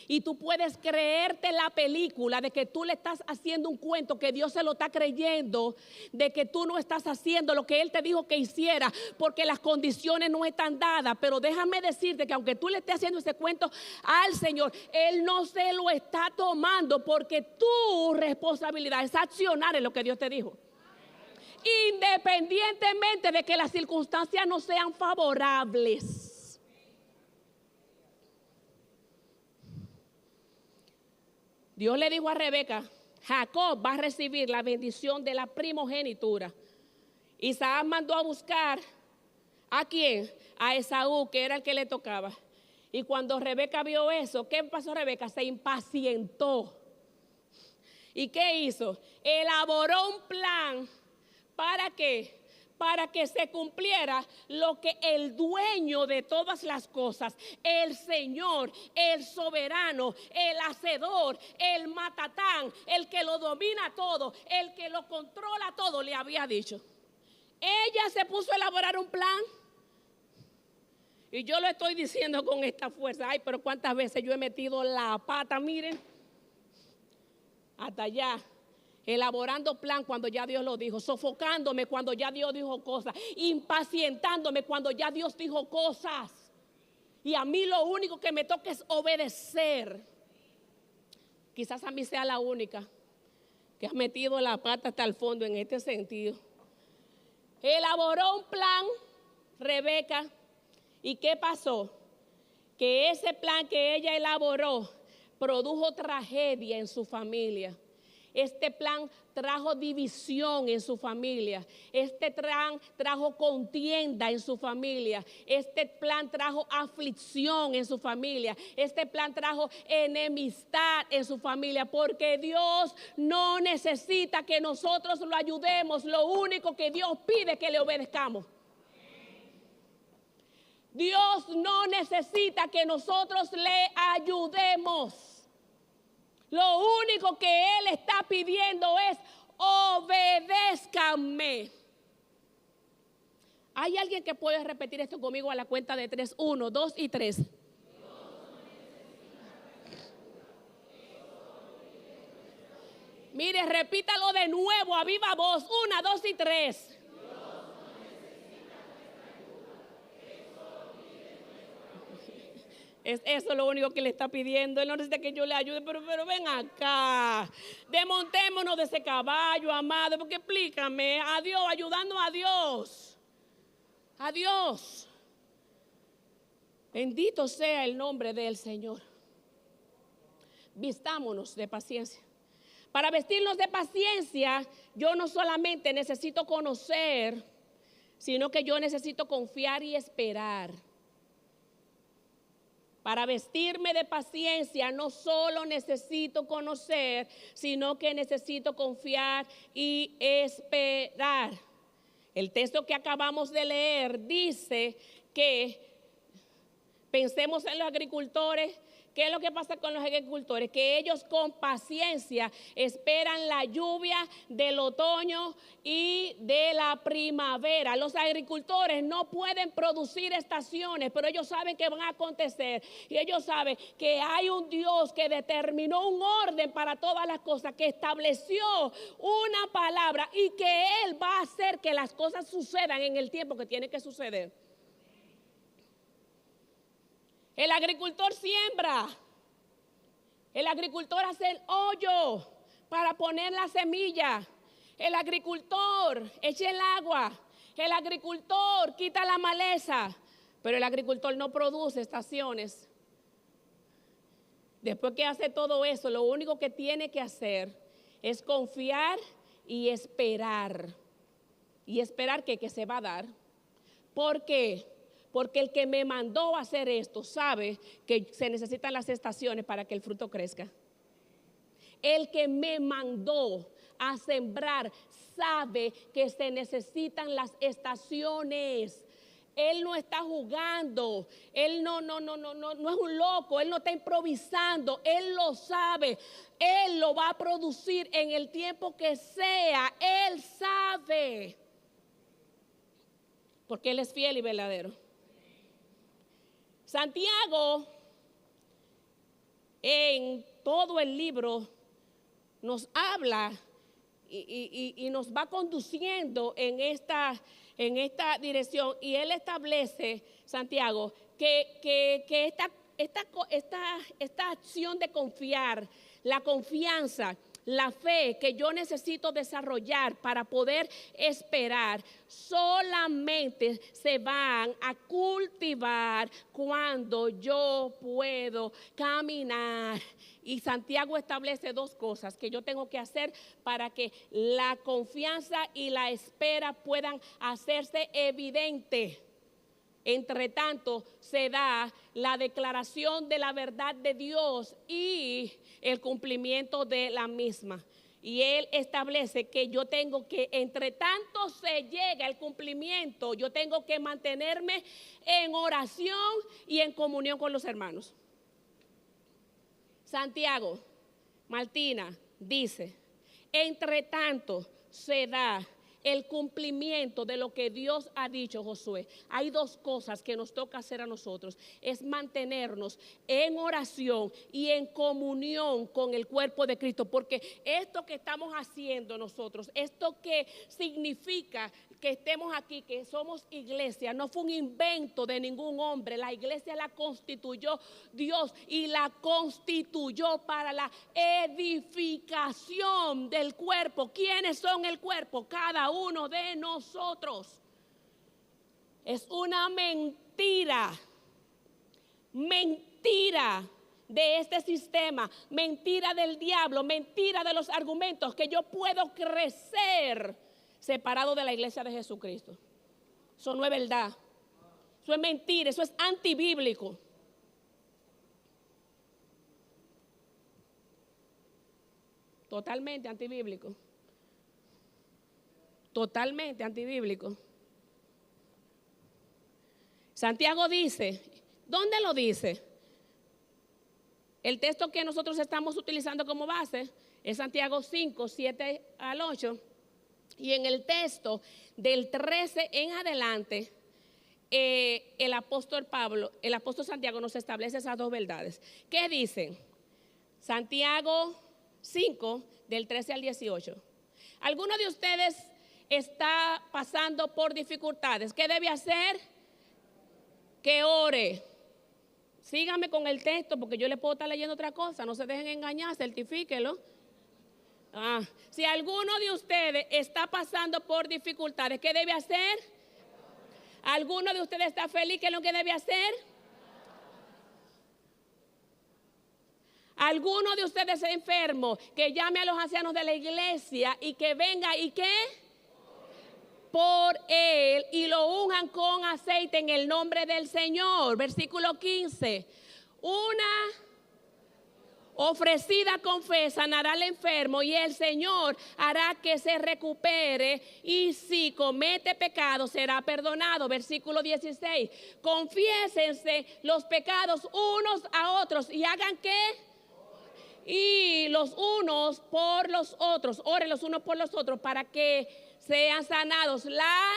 [SPEAKER 1] Y tú puedes creerte la película de que tú le estás haciendo un cuento, que Dios se lo está creyendo, de que tú no estás haciendo lo que Él te dijo que hiciera, porque las condiciones no están dadas. Pero déjame decirte que aunque tú le estés haciendo ese cuento al Señor, Él no se lo está tomando, porque tu responsabilidad es accionar en lo que Dios te dijo. Independientemente de que las circunstancias no sean favorables. Dios le dijo a Rebeca, Jacob va a recibir la bendición de la primogenitura. Isaac mandó a buscar, ¿a quién? A Esaú, que era el que le tocaba. Y cuando Rebeca vio eso, ¿qué pasó Rebeca? Se impacientó. ¿Y qué hizo? Elaboró un plan. ¿Para qué? Para que se cumpliera lo que el dueño de todas las cosas, el Señor, el soberano, el hacedor, el matatán, el que lo domina todo, el que lo controla todo, le había dicho. Ella se puso a elaborar un plan. Y yo lo estoy diciendo con esta fuerza. Ay, pero cuántas veces yo he metido la pata, miren, hasta allá. Elaborando plan cuando ya Dios lo dijo, sofocándome cuando ya Dios dijo cosas, impacientándome cuando ya Dios dijo cosas. Y a mí lo único que me toca es obedecer. Quizás a mí sea la única que ha metido la pata hasta el fondo en este sentido. Elaboró un plan, Rebeca, ¿y qué pasó? Que ese plan que ella elaboró produjo tragedia en su familia. Este plan trajo división en su familia. Este plan trajo contienda en su familia. Este plan trajo aflicción en su familia. Este plan trajo enemistad en su familia. Porque Dios no necesita que nosotros lo ayudemos. Lo único que Dios pide es que le obedezcamos. Dios no necesita que nosotros le ayudemos. Lo único que Él está pidiendo es obedézcanme. ¿Hay alguien que puede repetir esto conmigo a la cuenta de 3? 1, 2 y 3. Mire, repítalo de nuevo a viva voz. 1, 2 y 3. Es eso lo único que le está pidiendo. Él no necesita que yo le ayude, pero ven acá. Desmontémonos de ese caballo, amado, porque explícame, a Dios, ayudando a Dios. A Dios. Bendito sea el nombre del Señor. Vistámonos de paciencia. Para vestirnos de paciencia, yo no solamente necesito conocer, sino que yo necesito confiar y esperar. Para vestirme de paciencia no solo necesito conocer, sino que necesito confiar y esperar. El texto que acabamos de leer dice que pensemos en los agricultores. ¿Qué es lo que pasa con los agricultores? Que ellos con paciencia esperan la lluvia del otoño y de la primavera. Los agricultores no pueden producir estaciones, pero ellos saben que van a acontecer. Y ellos saben que hay un Dios que determinó un orden para todas las cosas, que estableció una palabra y que Él va a hacer que las cosas sucedan en el tiempo que tiene que suceder. El agricultor siembra, el agricultor hace el hoyo para poner la semilla, el agricultor echa el agua, el agricultor quita la maleza, pero el agricultor no produce estaciones. Después que hace todo eso, lo único que tiene que hacer es confiar y esperar. ¿Y esperar qué? Que se va a dar. ¿Por qué? Porque el que me mandó a hacer esto sabe que se necesitan las estaciones para que el fruto crezca. El que me mandó a sembrar sabe que se necesitan las estaciones. Él no está jugando, él no es un loco, él no está improvisando, él lo sabe, él lo va a producir en el tiempo que sea, él sabe. Porque él es fiel y verdadero. Santiago, en todo el libro, nos habla y nos va conduciendo en esta dirección. Y él establece, Santiago, que esta acción de confiar, la confianza, la fe que yo necesito desarrollar para poder esperar, solamente se van a cultivar cuando yo puedo caminar. Y Santiago establece dos cosas que yo tengo que hacer para que la confianza y la espera puedan hacerse evidente. Entre tanto, se da la declaración de la verdad de Dios y el cumplimiento de la misma. Y Él establece que yo tengo que, entre tanto se llega el cumplimiento, yo tengo que mantenerme en oración y en comunión con los hermanos. Santiago, Martina, dice, entre tanto se da el cumplimiento de lo que Dios ha dicho, Josué. Hay dos cosas que nos toca hacer a nosotros. Es mantenernos en oración y en comunión con el cuerpo de Cristo. Porque esto que estamos haciendo nosotros, esto que significa que estemos aquí, que somos iglesia, no fue un invento de ningún hombre. La iglesia la constituyó Dios y la constituyó para la edificación del cuerpo. ¿Quiénes son el cuerpo? Cada uno de nosotros. Es una mentira de este sistema, mentira del diablo, mentira de los argumentos que yo puedo crecer separado de la iglesia de Jesucristo. Eso no es verdad. Eso es mentira, eso es antibíblico. Totalmente antibíblico. Totalmente antibíblico. Santiago dice, ¿dónde lo dice? El texto que nosotros estamos utilizando como base es Santiago 5, 7 al 8. Y en el texto del 13 en adelante, el apóstol Santiago nos establece esas dos verdades. ¿Qué dicen? Santiago 5, del 13 al 18. ¿Alguno de ustedes está pasando por dificultades? ¿Qué debe hacer? Que ore. Síganme con el texto porque yo le puedo estar leyendo otra cosa. No se dejen engañar, certifíquelo. Si alguno de ustedes está pasando por dificultades, ¿qué debe hacer? ¿Alguno de ustedes está feliz? ¿Qué es lo que debe hacer? ¿Alguno de ustedes es enfermo? Que llame a los ancianos de la iglesia y que venga y ¿qué? Por él y lo unjan con aceite en el nombre del Señor. Versículo 15. Una ofrecida con fe sanará al enfermo y el Señor hará que se recupere, y si comete pecado será perdonado. Versículo 16. Confiésense los pecados unos a otros y hagan ¿qué? Y los unos por los otros, oren los unos por los otros para que sean sanados. La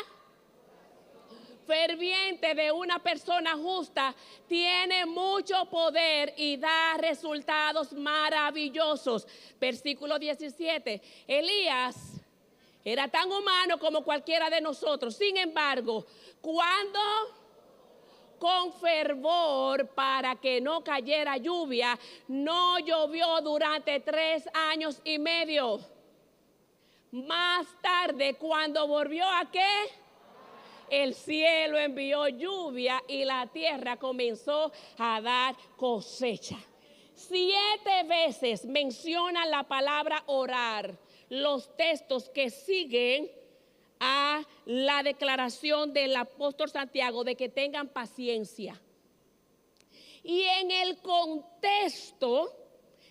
[SPEAKER 1] ferviente de una persona justa tiene mucho poder y da resultados maravillosos. Versículo 17. Elías era tan humano como cualquiera de nosotros. Sin embargo, cuando con fervor para que no cayera lluvia, no llovió durante 3 años y medio. Más tarde, cuando volvió a ¿qué? El cielo envió lluvia y la tierra comenzó a dar cosecha. 7 veces menciona la palabra orar los textos que siguen a la declaración del apóstol Santiago de que tengan paciencia. Y en el contexto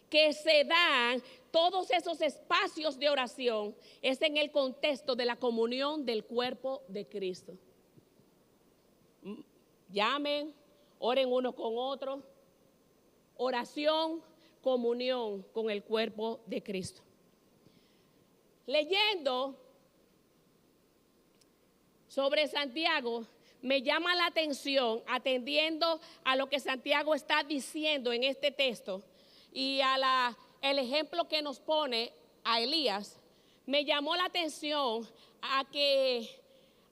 [SPEAKER 1] que se dan todos esos espacios de oración es en el contexto de la comunión del cuerpo de Cristo. Llamen, oren uno con otro. Oración, comunión con el cuerpo de Cristo. Leyendo sobre Santiago, me llama la atención, atendiendo a lo que Santiago está diciendo en este texto y el ejemplo que nos pone a Elías, me llamó la atención a que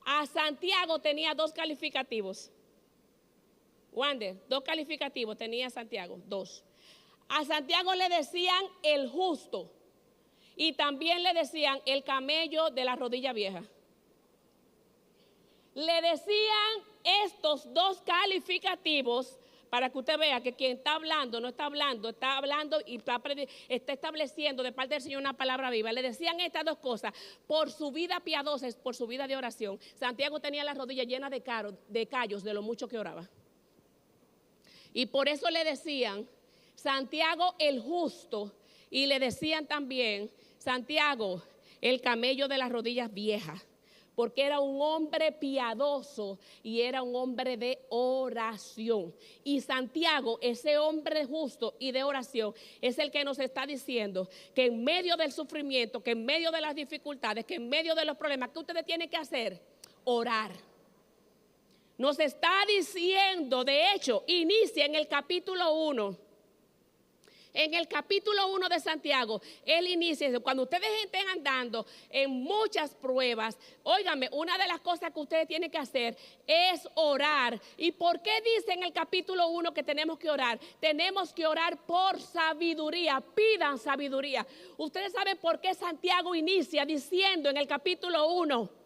[SPEAKER 1] a Santiago tenía 2 calificativos. Wander, 2 calificativos tenía Santiago, 2. A Santiago le decían el justo y también le decían el camello de la rodilla vieja. Le decían estos 2 calificativos para que usted vea que quien está hablando no está hablando, está hablando y está estableciendo de parte del Señor una palabra viva. Le decían estas 2 cosas por su vida piadosa, por su vida de oración. Santiago tenía las rodillas llenas de callos de lo mucho que oraba. Y por eso le decían Santiago el justo y le decían también Santiago el camello de las rodillas viejas. Porque era un hombre piadoso y era un hombre de oración. Y Santiago, ese hombre justo y de oración, es el que nos está diciendo que en medio del sufrimiento, que en medio de las dificultades, que en medio de los problemas, ¿qué ustedes tienen que hacer? Orar. Nos está diciendo, de hecho, inicia en el capítulo 1. En el capítulo 1 de Santiago, él inicia, cuando ustedes estén andando en muchas pruebas, óigame, una de las cosas que ustedes tienen que hacer es orar. ¿Y por qué dice en el capítulo 1 que tenemos que orar? Tenemos que orar por sabiduría, pidan sabiduría. Ustedes saben por qué Santiago inicia diciendo en el capítulo 1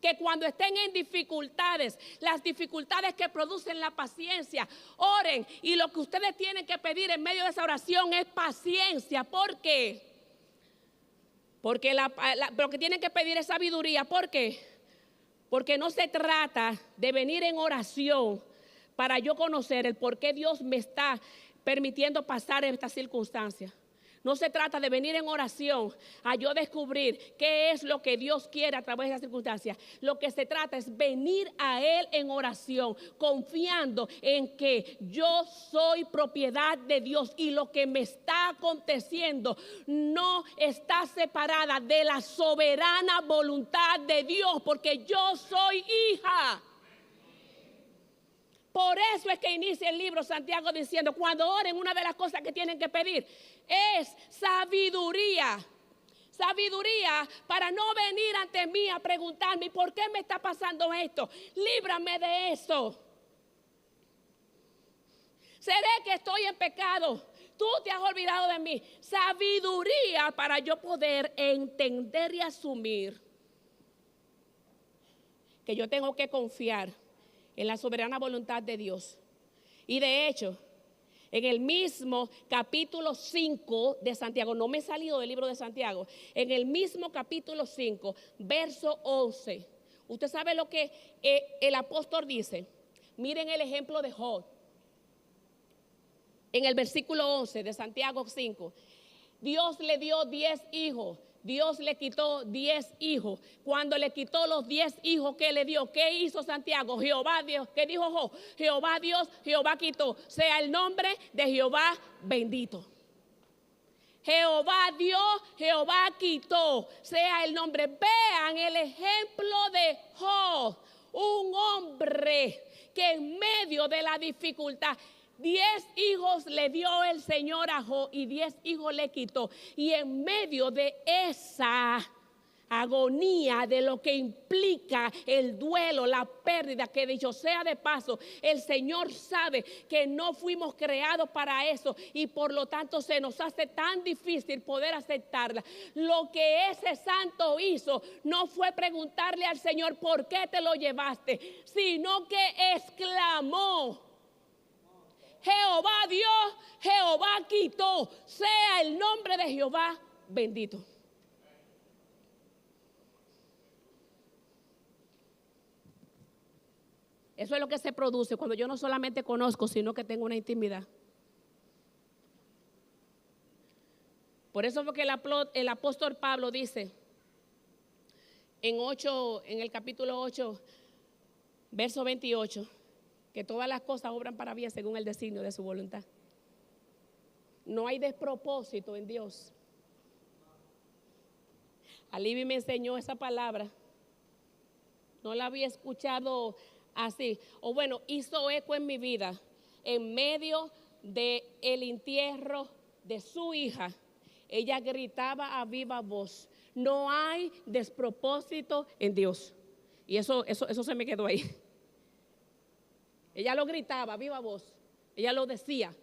[SPEAKER 1] que cuando estén en dificultades, las dificultades que producen la paciencia, oren. Y lo que ustedes tienen que pedir en medio de esa oración es paciencia. ¿Por qué? Porque lo que tienen que pedir es sabiduría. ¿Por qué? Porque no se trata de venir en oración para yo conocer el por qué Dios me está permitiendo pasar estas circunstancias. No se trata de venir en oración a yo descubrir qué es lo que Dios quiere a través de las circunstancias. Lo que se trata es venir a Él en oración, confiando en que yo soy propiedad de Dios y lo que me está aconteciendo no está separada de la soberana voluntad de Dios, porque yo soy hija. Por eso es que inicia el libro Santiago diciendo, cuando oren, una de las cosas que tienen que pedir es sabiduría. Sabiduría para no venir ante mí a preguntarme, ¿por qué me está pasando esto? Líbrame de eso. Seré que estoy en pecado. Tú te has olvidado de mí. Sabiduría para yo poder entender y asumir que yo tengo que confiar en la soberana voluntad de Dios. Y de hecho, en el mismo capítulo 5 de Santiago, no me he salido del libro de Santiago, en el mismo capítulo 5, verso 11, usted sabe lo que el apóstol dice. Miren el ejemplo de Job. En el versículo 11 de Santiago 5, Dios le dio 10 hijos. Dios le quitó 10 hijos. Cuando le quitó los 10 hijos que le dio, ¿qué hizo Santiago? Jehová Dios, ¿qué dijo Job? Jehová Dios, Jehová quitó. Sea el nombre de Jehová bendito. Jehová Dios, Jehová quitó. Sea el nombre. Vean el ejemplo de Job, un hombre que en medio de la dificultad, 10 hijos le dio el Señor a Job y 10 hijos le quitó. Y en medio de esa agonía de lo que implica el duelo, la pérdida, que dicho sea de paso, el Señor sabe que no fuimos creados para eso y por lo tanto se nos hace tan difícil poder aceptarla. Lo que ese santo hizo no fue preguntarle al Señor por qué te lo llevaste, sino que exclamó: Jehová dio, Jehová quitó, sea el nombre de Jehová bendito. Eso es lo que se produce cuando yo no solamente conozco, sino que tengo una intimidad. Por eso fue que el apóstol Pablo dice en el capítulo 8, verso 28, que todas las cosas obran para bien según el designio de su voluntad. No hay despropósito en Dios. Alibi me enseñó esa palabra. No la había escuchado así. O bueno, hizo eco en mi vida en medio del entierro de su hija. Ella gritaba a viva voz: no hay despropósito en Dios. Y eso se me quedó ahí. Ella lo gritaba a viva voz, ella lo decía.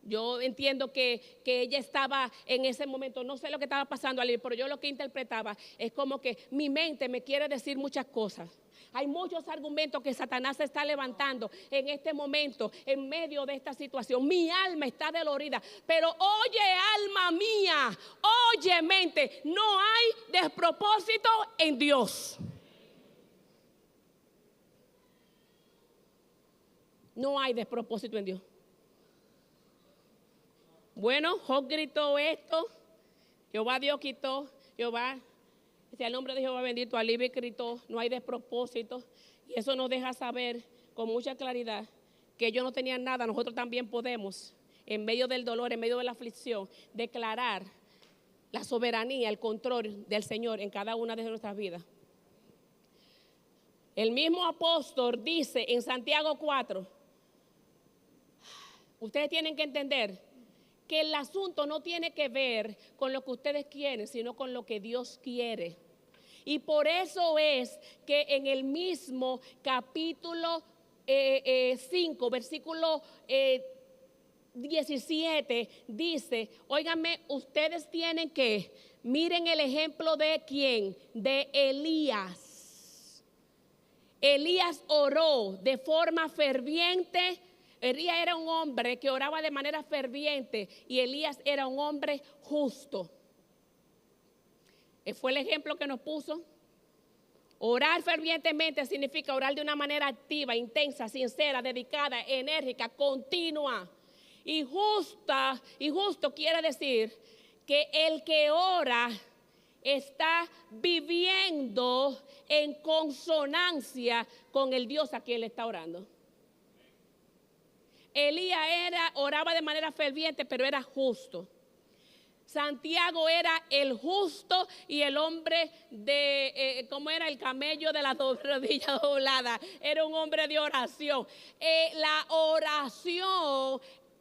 [SPEAKER 1] Yo entiendo que ella estaba en ese momento, no sé lo que estaba pasando, pero yo lo que interpretaba es como que mi mente me quiere decir muchas cosas. Hay muchos argumentos que Satanás está levantando en este momento, en medio de esta situación. Mi alma está dolorida, pero oye, alma mía, oye, mente, no hay despropósito en Dios. No hay despropósito en Dios. Bueno, Job gritó esto, Jehová Dios quitó, Jehová, sea el nombre de Jehová bendito, Alibi gritó, no hay despropósito. Y eso nos deja saber con mucha claridad que ellos no tenían nada. Nosotros también podemos, en medio del dolor, en medio de la aflicción, declarar la soberanía, el control del Señor en cada una de nuestras vidas. El mismo apóstol dice en Santiago 4, ustedes tienen que entender que el asunto no tiene que ver con lo que ustedes quieren, sino con lo que Dios quiere. Y por eso es que en el mismo capítulo 5, versículo 17, dice, óiganme, ustedes tienen que, miren el ejemplo de ¿quién? De Elías. Elías oró de forma ferviente. Elías era un hombre que oraba de manera ferviente y Elías era un hombre justo. Fue el ejemplo que nos puso. Orar fervientemente significa orar de una manera activa, intensa, sincera, dedicada, enérgica, continua. Y justo quiere decir que el que ora está viviendo en consonancia con el Dios a quien le está orando. Elías oraba de manera ferviente, pero era justo. Santiago era el justo y el hombre de, ¿cómo era? El camello de la rodilla doblada. Era un hombre de oración. La oración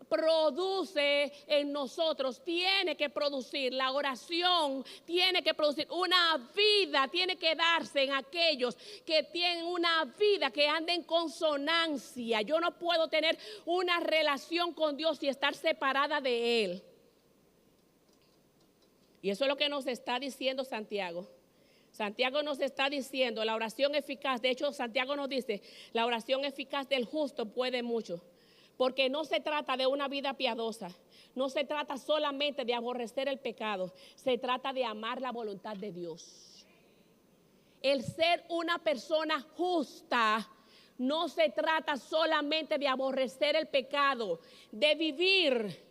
[SPEAKER 1] produce en nosotros, tiene que producir, la oración tiene que producir una vida, tiene que darse en aquellos que tienen una vida que anda en consonancia. Yo no puedo tener una relación con Dios y estar separada de Él. Y eso es lo que nos está diciendo Santiago. Santiago nos está diciendo la oración eficaz. De hecho, Santiago nos dice, la oración eficaz del justo puede mucho. Porque no se trata de una vida piadosa. No se trata solamente de aborrecer el pecado. Se trata de amar la voluntad de Dios. El ser una persona justa no se trata solamente de aborrecer el pecado, de vivir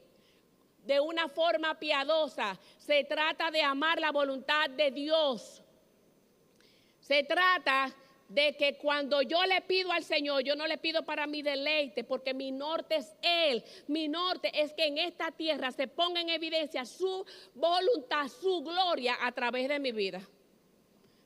[SPEAKER 1] de una forma piadosa. Se trata de amar la voluntad de Dios. Se trata de que cuando yo le pido al Señor, yo no le pido para mi deleite, porque mi norte es Él. Mi norte es que en esta tierra se ponga en evidencia su voluntad, su gloria a través de mi vida.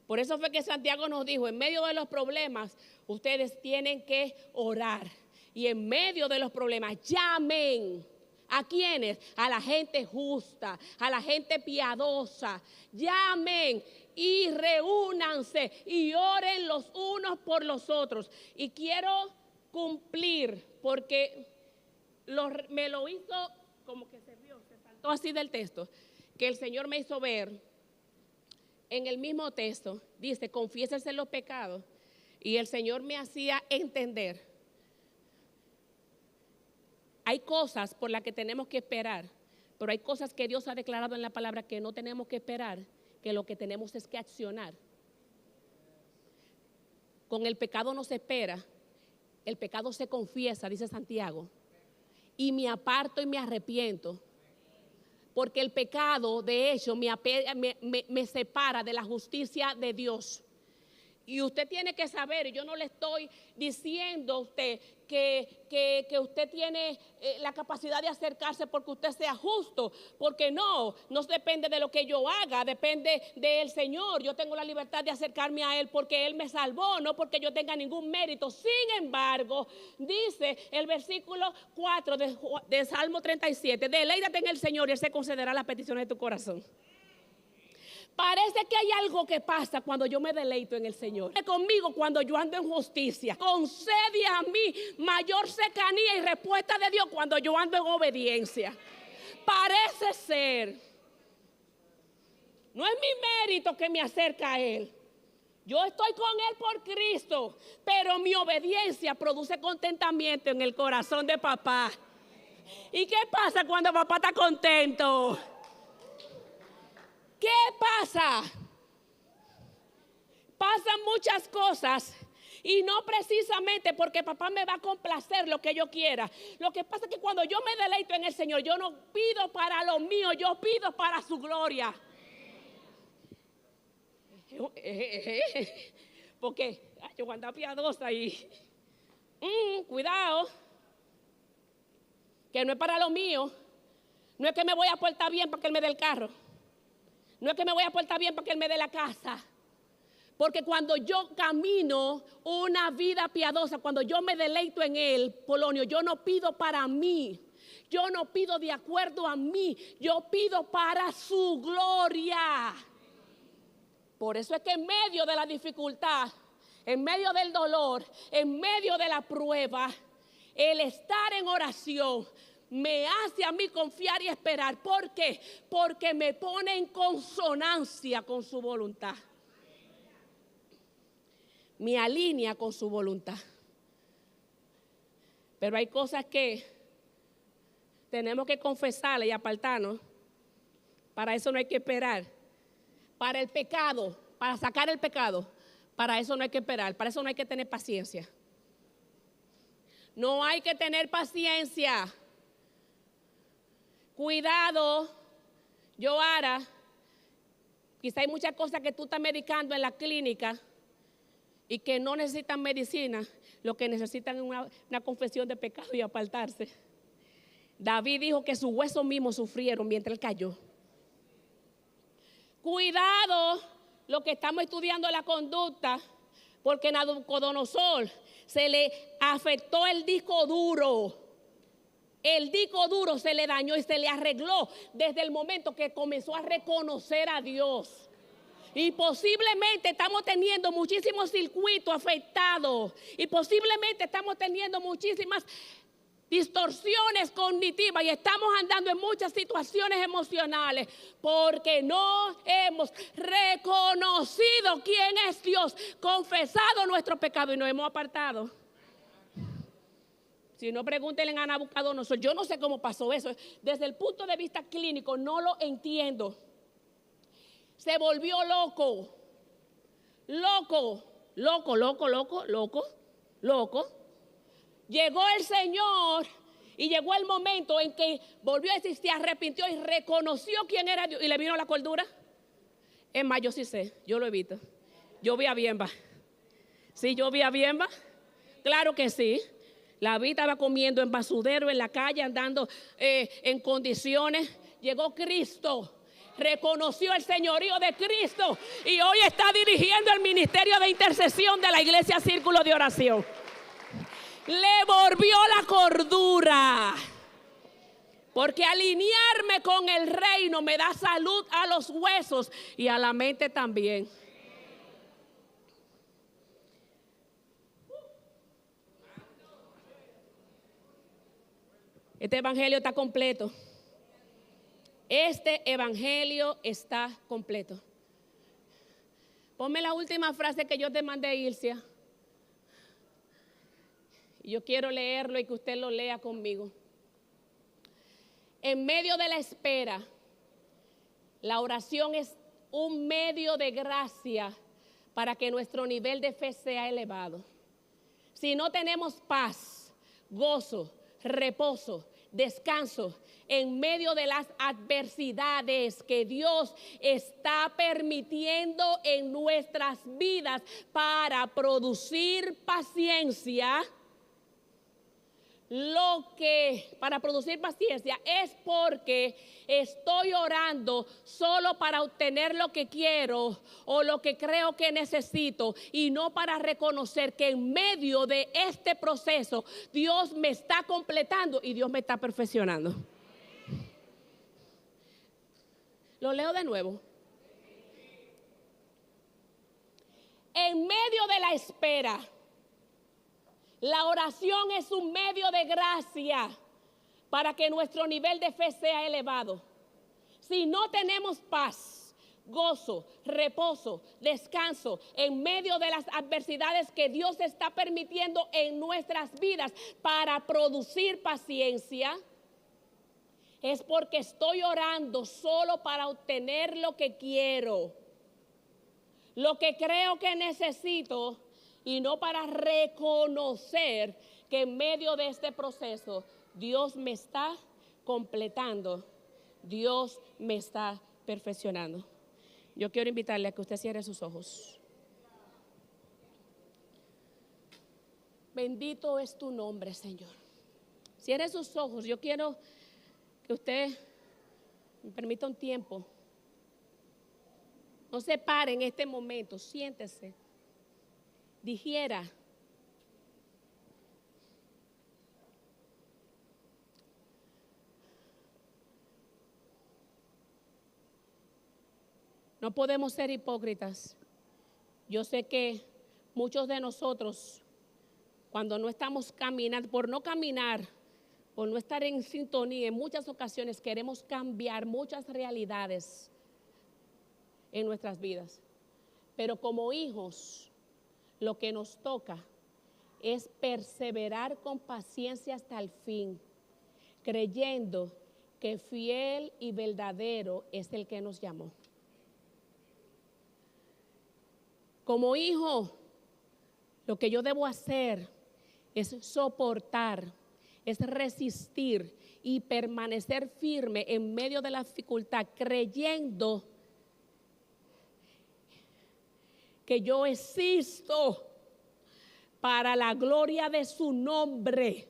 [SPEAKER 1] Por eso fue que Santiago nos dijo, en medio de los problemas, ustedes tienen que orar. Y en medio de los problemas, llamen. ¿A quiénes? A la gente justa, a la gente piadosa. Llamen y reúnanse y oren los unos por los otros. Y quiero cumplir, porque me lo hizo como que se saltó así del texto, que el Señor me hizo ver. En el mismo texto dice, confiésense los pecados. Y el Señor me hacía entender. Hay cosas por las que tenemos que esperar, pero hay cosas que Dios ha declarado en la palabra que no tenemos que esperar, que lo que tenemos es que accionar. Con el pecado no se espera, el pecado se confiesa, dice Santiago, y me aparto y me arrepiento, porque el pecado de hecho me separa de la justicia de Dios. Y usted tiene que saber, y yo no le estoy diciendo a usted que usted tiene la capacidad de acercarse porque usted sea justo, porque no depende de lo que yo haga, depende del Señor. Yo tengo la libertad de acercarme a Él porque Él me salvó, no porque yo tenga ningún mérito. Sin embargo, dice el versículo 4 de Salmo 37, deleítate en el Señor y Él se concederá las peticiones de tu corazón. Parece que hay algo que pasa cuando yo me deleito en el Señor. Conmigo cuando yo ando en justicia. Concede a mí mayor cercanía y respuesta de Dios cuando yo ando en obediencia. Parece ser. No es mi mérito que me acerca a Él. Yo estoy con Él por Cristo. Pero mi obediencia produce contentamiento en el corazón de papá. ¿Y qué pasa cuando papá está contento? ¿Qué pasa? Pasan muchas cosas y no precisamente porque papá me va a complacer lo que yo quiera. Lo que pasa es que cuando yo me deleito en el Señor, yo no pido para lo mío, yo pido para su gloria. Porque yo cuando ando piadosa y cuidado, que no es para lo mío. No es que me voy a portar bien para que Él me dé el carro. No es que me voy a portar bien para que Él me dé la casa. Porque cuando yo camino una vida piadosa, cuando yo me deleito en Él, Polonio, yo no pido para mí. Yo no pido de acuerdo a mí. Yo pido para su gloria. Por eso es que en medio de la dificultad, en medio del dolor, en medio de la prueba, el estar en oración me hace a mí confiar y esperar. ¿Por qué? Porque me pone en consonancia con su voluntad. Me alinea con su voluntad. Pero hay cosas que tenemos que confesarle y apartarnos. Para eso no hay que esperar. Para el pecado, para sacar el pecado, para eso no hay que esperar. Para eso no hay que tener paciencia. No hay que tener paciencia. Cuidado, Yo ahora, quizá hay muchas cosas que tú estás medicando en la clínica y que no necesitan medicina, lo que necesitan es una confesión de pecado y apartarse. David dijo que sus huesos mismos sufrieron mientras él cayó. Cuidado lo que estamos estudiando la conducta, porque Nabucodonosor se le afectó el disco duro. El disco duro se le dañó y se le arregló desde el momento que comenzó a reconocer a Dios. Y posiblemente estamos teniendo muchísimos circuitos afectados. Y posiblemente estamos teniendo muchísimas distorsiones cognitivas y estamos andando en muchas situaciones emocionales porque no hemos reconocido quién es Dios, confesado nuestro pecado y nos hemos apartado. Si no, pregúntenle a Nabucodonosor. Yo no sé cómo pasó eso. Desde el punto de vista clínico no lo entiendo. Se volvió loco. Llegó el Señor y llegó el momento en que volvió a decir, se arrepintió y reconoció quién era Dios y le vino la cordura. Es más, yo sí sé, yo lo he visto. Yo vi a Biemba. Sí, yo vi a Biemba. Claro que sí. La vi, estaba comiendo en basurero en la calle, andando en condiciones. Llegó Cristo. Reconoció el señorío de Cristo y hoy está dirigiendo el ministerio de intercesión de la iglesia Círculo de Oración. Le volvió la cordura, porque alinearme con el reino me da salud a los huesos y a la mente también. Este evangelio está completo. Este evangelio está completo. Ponme la última frase que yo te mandé, Ilcia. Yo quiero leerlo y que usted lo lea conmigo. En medio de la espera, la oración es un medio de gracia para que nuestro nivel de fe sea elevado. Si no tenemos paz, gozo, reposo, descanso en medio de las adversidades que Dios está permitiendo en nuestras vidas para producir paciencia, para producir paciencia es porque estoy orando solo para obtener lo que quiero o lo que creo que necesito y no para reconocer que en medio de este proceso Dios me está completando y Dios me está perfeccionando. Lo leo de nuevo. En medio de la espera, la oración es un medio de gracia para que nuestro nivel de fe sea elevado. Si no tenemos paz, gozo, reposo, descanso en medio de las adversidades que Dios está permitiendo en nuestras vidas para producir paciencia, es porque estoy orando solo para obtener lo que quiero, lo que creo que necesito, y no para reconocer que en medio de este proceso Dios me está completando, Dios me está perfeccionando. Yo quiero invitarle a que usted cierre sus ojos. Bendito es tu nombre, Señor. Cierre sus ojos. Yo quiero que usted me permita un tiempo. No se pare en este momento, siéntese. Digiera. No podemos ser hipócritas. Yo sé que muchos de nosotros, cuando no estamos caminando, por no caminar, por no estar en sintonía, en muchas ocasiones queremos cambiar muchas realidades en nuestras vidas. Pero como hijos, lo que nos toca es perseverar con paciencia hasta el fin, creyendo que fiel y verdadero es el que nos llamó. Como hijo, lo que yo debo hacer es soportar, es resistir y permanecer firme en medio de la dificultad, creyendo que yo existo para la gloria de su nombre.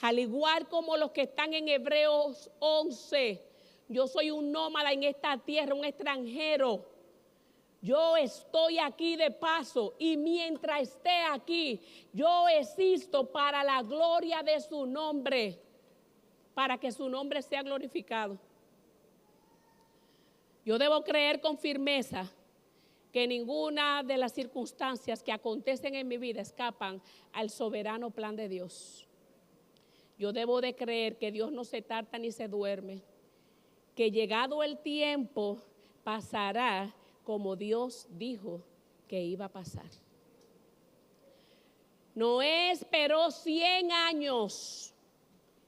[SPEAKER 1] Al igual como los que están en Hebreos 11, yo soy un nómada en esta tierra, un extranjero. Yo estoy aquí de paso y mientras esté aquí, yo existo para la gloria de su nombre, para que su nombre sea glorificado. Yo debo creer con firmeza que ninguna de las circunstancias que acontecen en mi vida escapan al soberano plan de Dios. Yo debo de creer que Dios no se tarda ni se duerme, que llegado el tiempo pasará como Dios dijo que iba a pasar. Noé esperó 100 años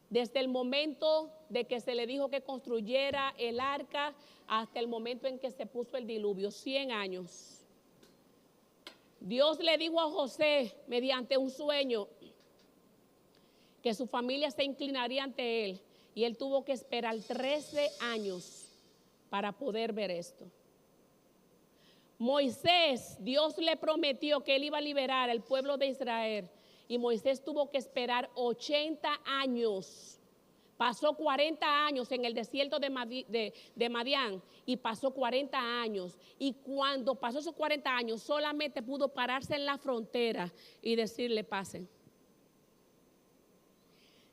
[SPEAKER 1] desde el momento de que se le dijo que construyera el arca hasta el momento en que se puso el diluvio, 100 años. Dios le dijo a José mediante un sueño que su familia se inclinaría ante él y él tuvo que esperar 13 años para poder ver esto. Moisés, Dios le prometió que él iba a liberar al pueblo de Israel y Moisés tuvo que esperar 80 años. Pasó 40 años en el desierto de Madián y pasó 40 años. Y cuando pasó esos 40 años solamente pudo pararse en la frontera y decirle pasen.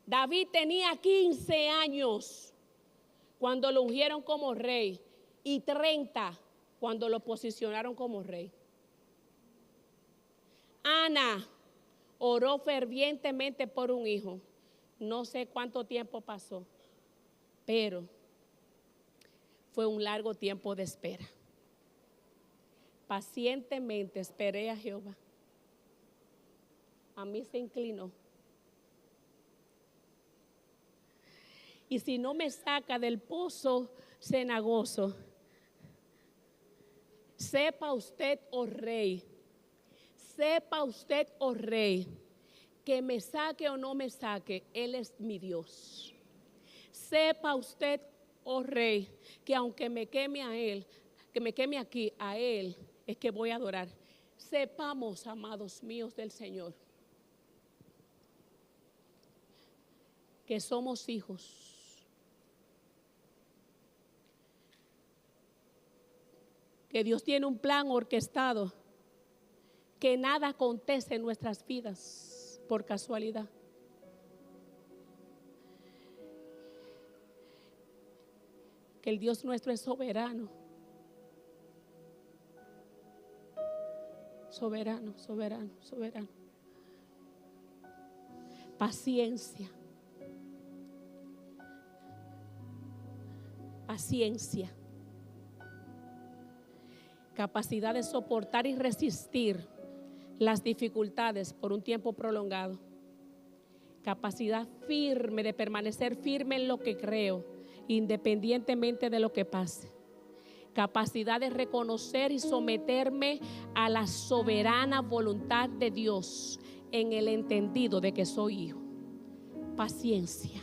[SPEAKER 1] David tenía 15 años cuando lo ungieron como rey y 30 cuando lo posicionaron como rey. Ana oró fervientemente por un hijo. No sé cuánto tiempo pasó, pero fue un largo tiempo de espera. Pacientemente esperé a Jehová. A mí se inclinó. Y si no me saca del pozo cenagoso, sepa usted, oh rey, que me saque o no me saque, Él es mi Dios. Sepa usted, oh rey, que aunque me queme a Él, que me queme aquí, a Él es que voy a adorar. Sepamos, amados míos del Señor, que somos hijos. Que Dios tiene un plan orquestado, que nada acontece en nuestras vidas por casualidad. Que el Dios nuestro es soberano. Soberano, soberano, soberano. Paciencia. Paciencia. Capacidad de soportar y resistir las dificultades por un tiempo prolongado. Capacidad firme de permanecer firme en lo que creo, independientemente de lo que pase. Capacidad de reconocer y someterme a la soberana voluntad de Dios en el entendido de que soy hijo. Paciencia.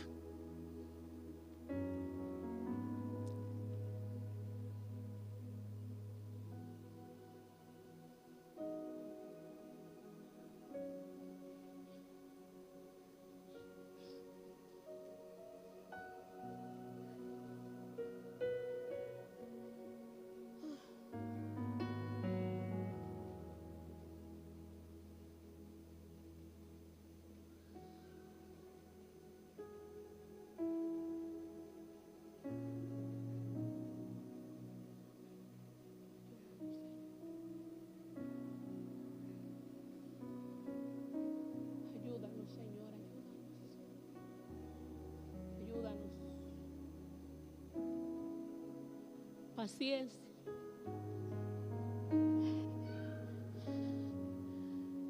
[SPEAKER 1] Paciencia.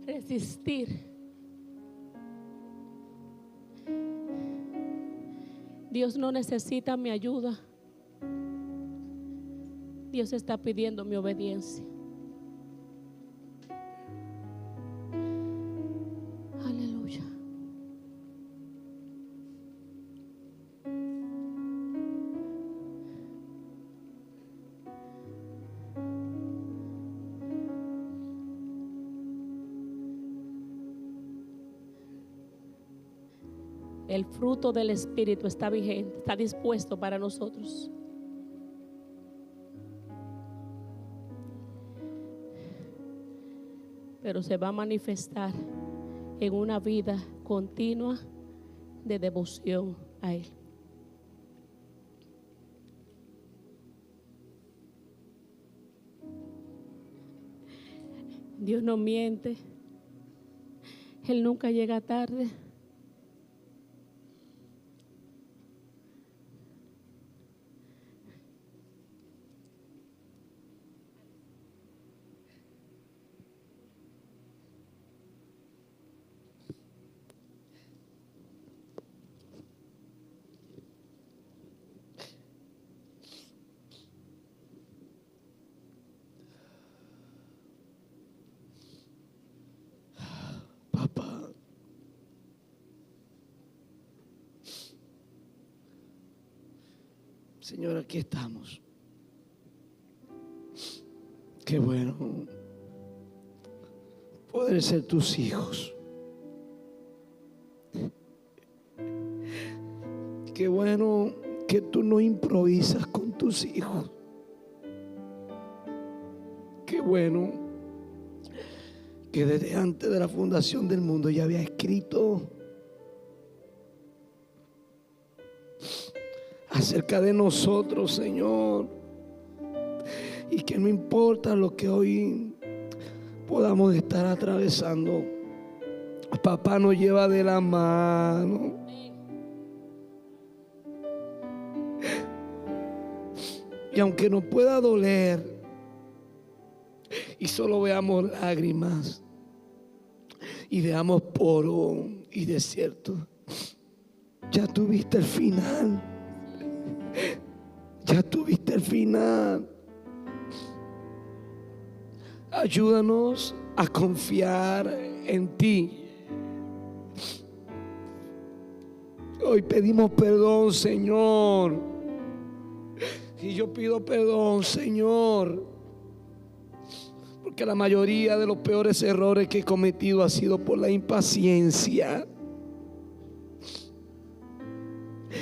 [SPEAKER 1] Resistir. Dios no necesita mi ayuda. Dios está pidiendo mi obediencia. Aleluya. el fruto del Espíritu está vigente, está dispuesto para nosotros. Pero se va a manifestar en una vida continua de devoción a Él. Dios no miente. Él nunca llega tarde.
[SPEAKER 2] Papá, Señor, aquí estamos. Qué bueno poder ser tus hijos. Qué bueno que tú no improvisas con tus hijos. Qué bueno que desde antes de la fundación del mundo ya había escrito acerca de nosotros, Señor, y que no importa lo que hoy podamos estar atravesando, papá nos lleva de la mano. Y aunque nos pueda doler y solo veamos lágrimas y veamos polvo y desierto, ya tuviste el final. Ya tuviste el final. Ayúdanos a confiar en ti. Hoy pedimos perdón, Señor. Y yo pido perdón, Señor, porque la mayoría de los peores errores que he cometido ha sido por la impaciencia.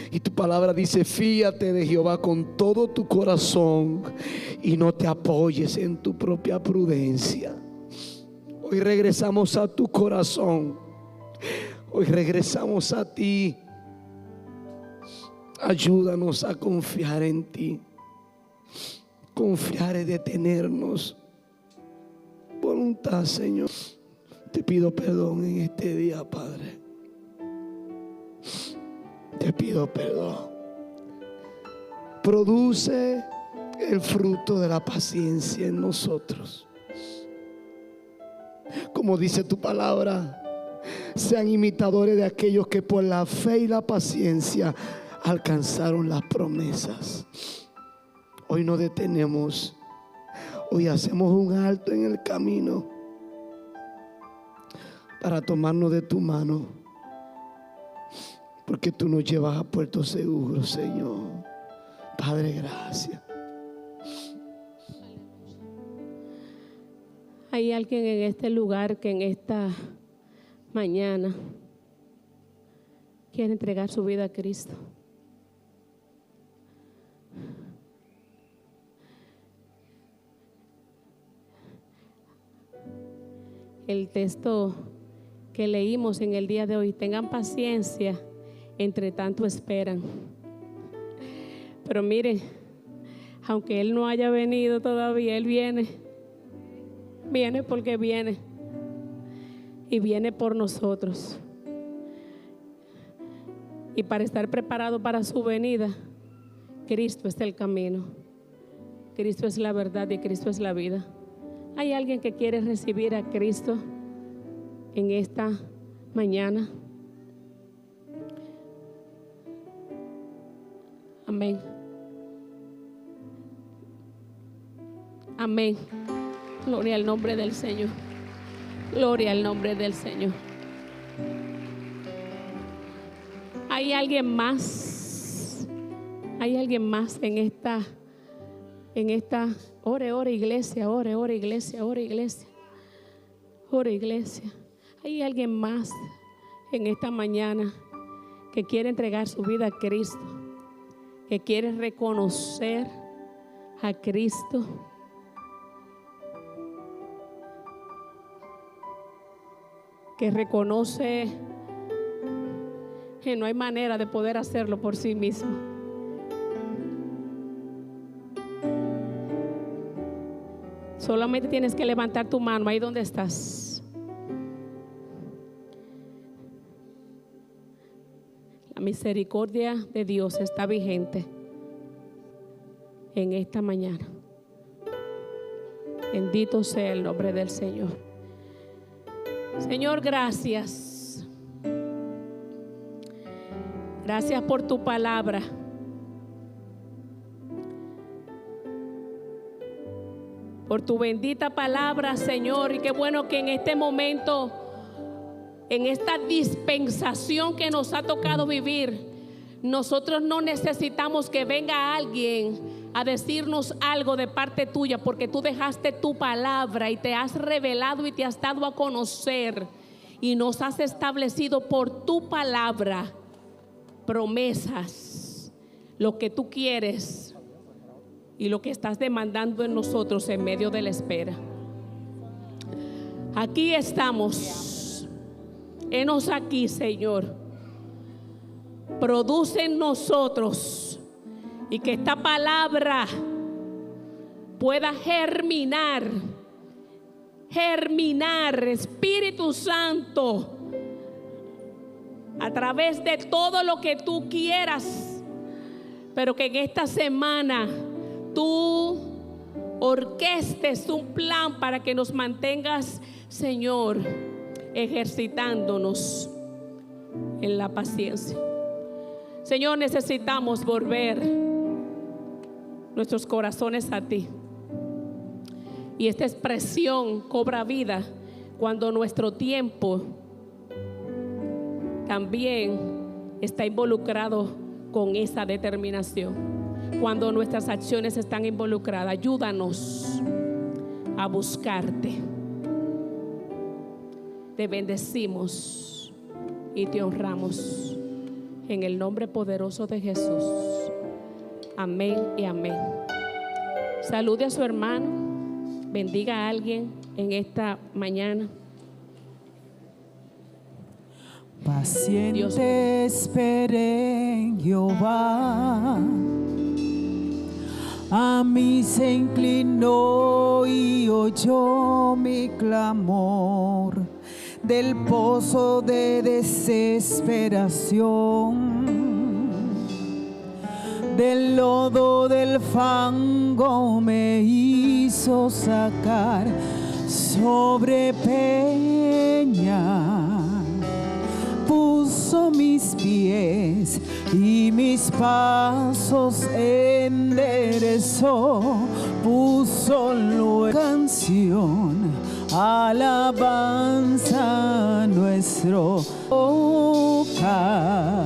[SPEAKER 2] Y tu palabra dice: fíate de Jehová con todo tu corazón y no te apoyes en tu propia prudencia. Hoy regresamos a tu corazón. Hoy regresamos a ti. Ayúdanos a confiar en ti. Confiar es detenernos. Voluntad, Señor. Te pido perdón en este día, Padre. Te pido perdón. Produce el fruto de la paciencia en nosotros. Como dice tu palabra, sean imitadores de aquellos que por la fe y la paciencia alcanzaron las promesas. Hoy nos detenemos. Hoy hacemos un alto en el camino para tomarnos de tu mano, porque tú nos llevas a puerto seguro, Señor. Padre, gracias.
[SPEAKER 1] Hay alguien en este lugar que en esta mañana quiere entregar su vida a Cristo. El texto que leímos en el día de hoy: tengan paciencia, entre tanto esperan. Pero miren, aunque Él no haya venido todavía, Él viene. Viene porque viene. Y viene por nosotros. Y para estar preparado para su venida, Cristo es el camino. Cristo es la verdad y Cristo es la vida. ¿Hay alguien que quiere recibir a Cristo en esta mañana? Amén. Amén. Gloria al nombre del Señor. Gloria al nombre del Señor. ¿Hay alguien más? ¿Hay alguien más en esta? Ore iglesia, ore iglesia, ore iglesia. Ore iglesia. ¿Hay alguien más en esta mañana que quiere entregar su vida a Cristo, que quiere reconocer a Cristo, que reconoce que no hay manera de poder hacerlo por sí mismo. Solamente tienes que levantar tu mano ahí donde estás. La misericordia de Dios está vigente en esta mañana. Bendito sea el nombre del Señor. Señor, gracias. Gracias por tu palabra. Por tu bendita palabra, Señor. Y qué bueno que en este momento, en esta dispensación que nos ha tocado vivir, nosotros no necesitamos que venga alguien a decirnos algo de parte tuya, porque tú dejaste tu palabra y te has revelado y te has dado a conocer y nos has establecido por tu palabra promesas, lo que tú quieres y lo que estás demandando en nosotros en medio de la espera. Aquí estamos. Henos aquí, Señor. Produce en nosotros y que esta palabra pueda germinar, Espíritu Santo, a través de todo lo que tú quieras, pero que en esta semana tú orquestes un plan para que nos mantengas, Señor, ejercitándonos en la paciencia. Señor, necesitamos volver nuestros corazones a ti. Y esta expresión cobra vida cuando nuestro tiempo también está involucrado con esa determinación. Cuando nuestras acciones están involucradas, ayúdanos a buscarte. Te bendecimos y te honramos en el nombre poderoso de Jesús. Amén y amén. Salude a su hermano. Bendiga a alguien en esta mañana.
[SPEAKER 3] Paciente esperé en Jehová, a mí se inclinó y oyó mi clamor del pozo de desesperación. Del lodo del fango me hizo sacar sobre peña. Puso mis pies y mis pasos enderezó. Puso luego canción, alabanza a nuestro boca.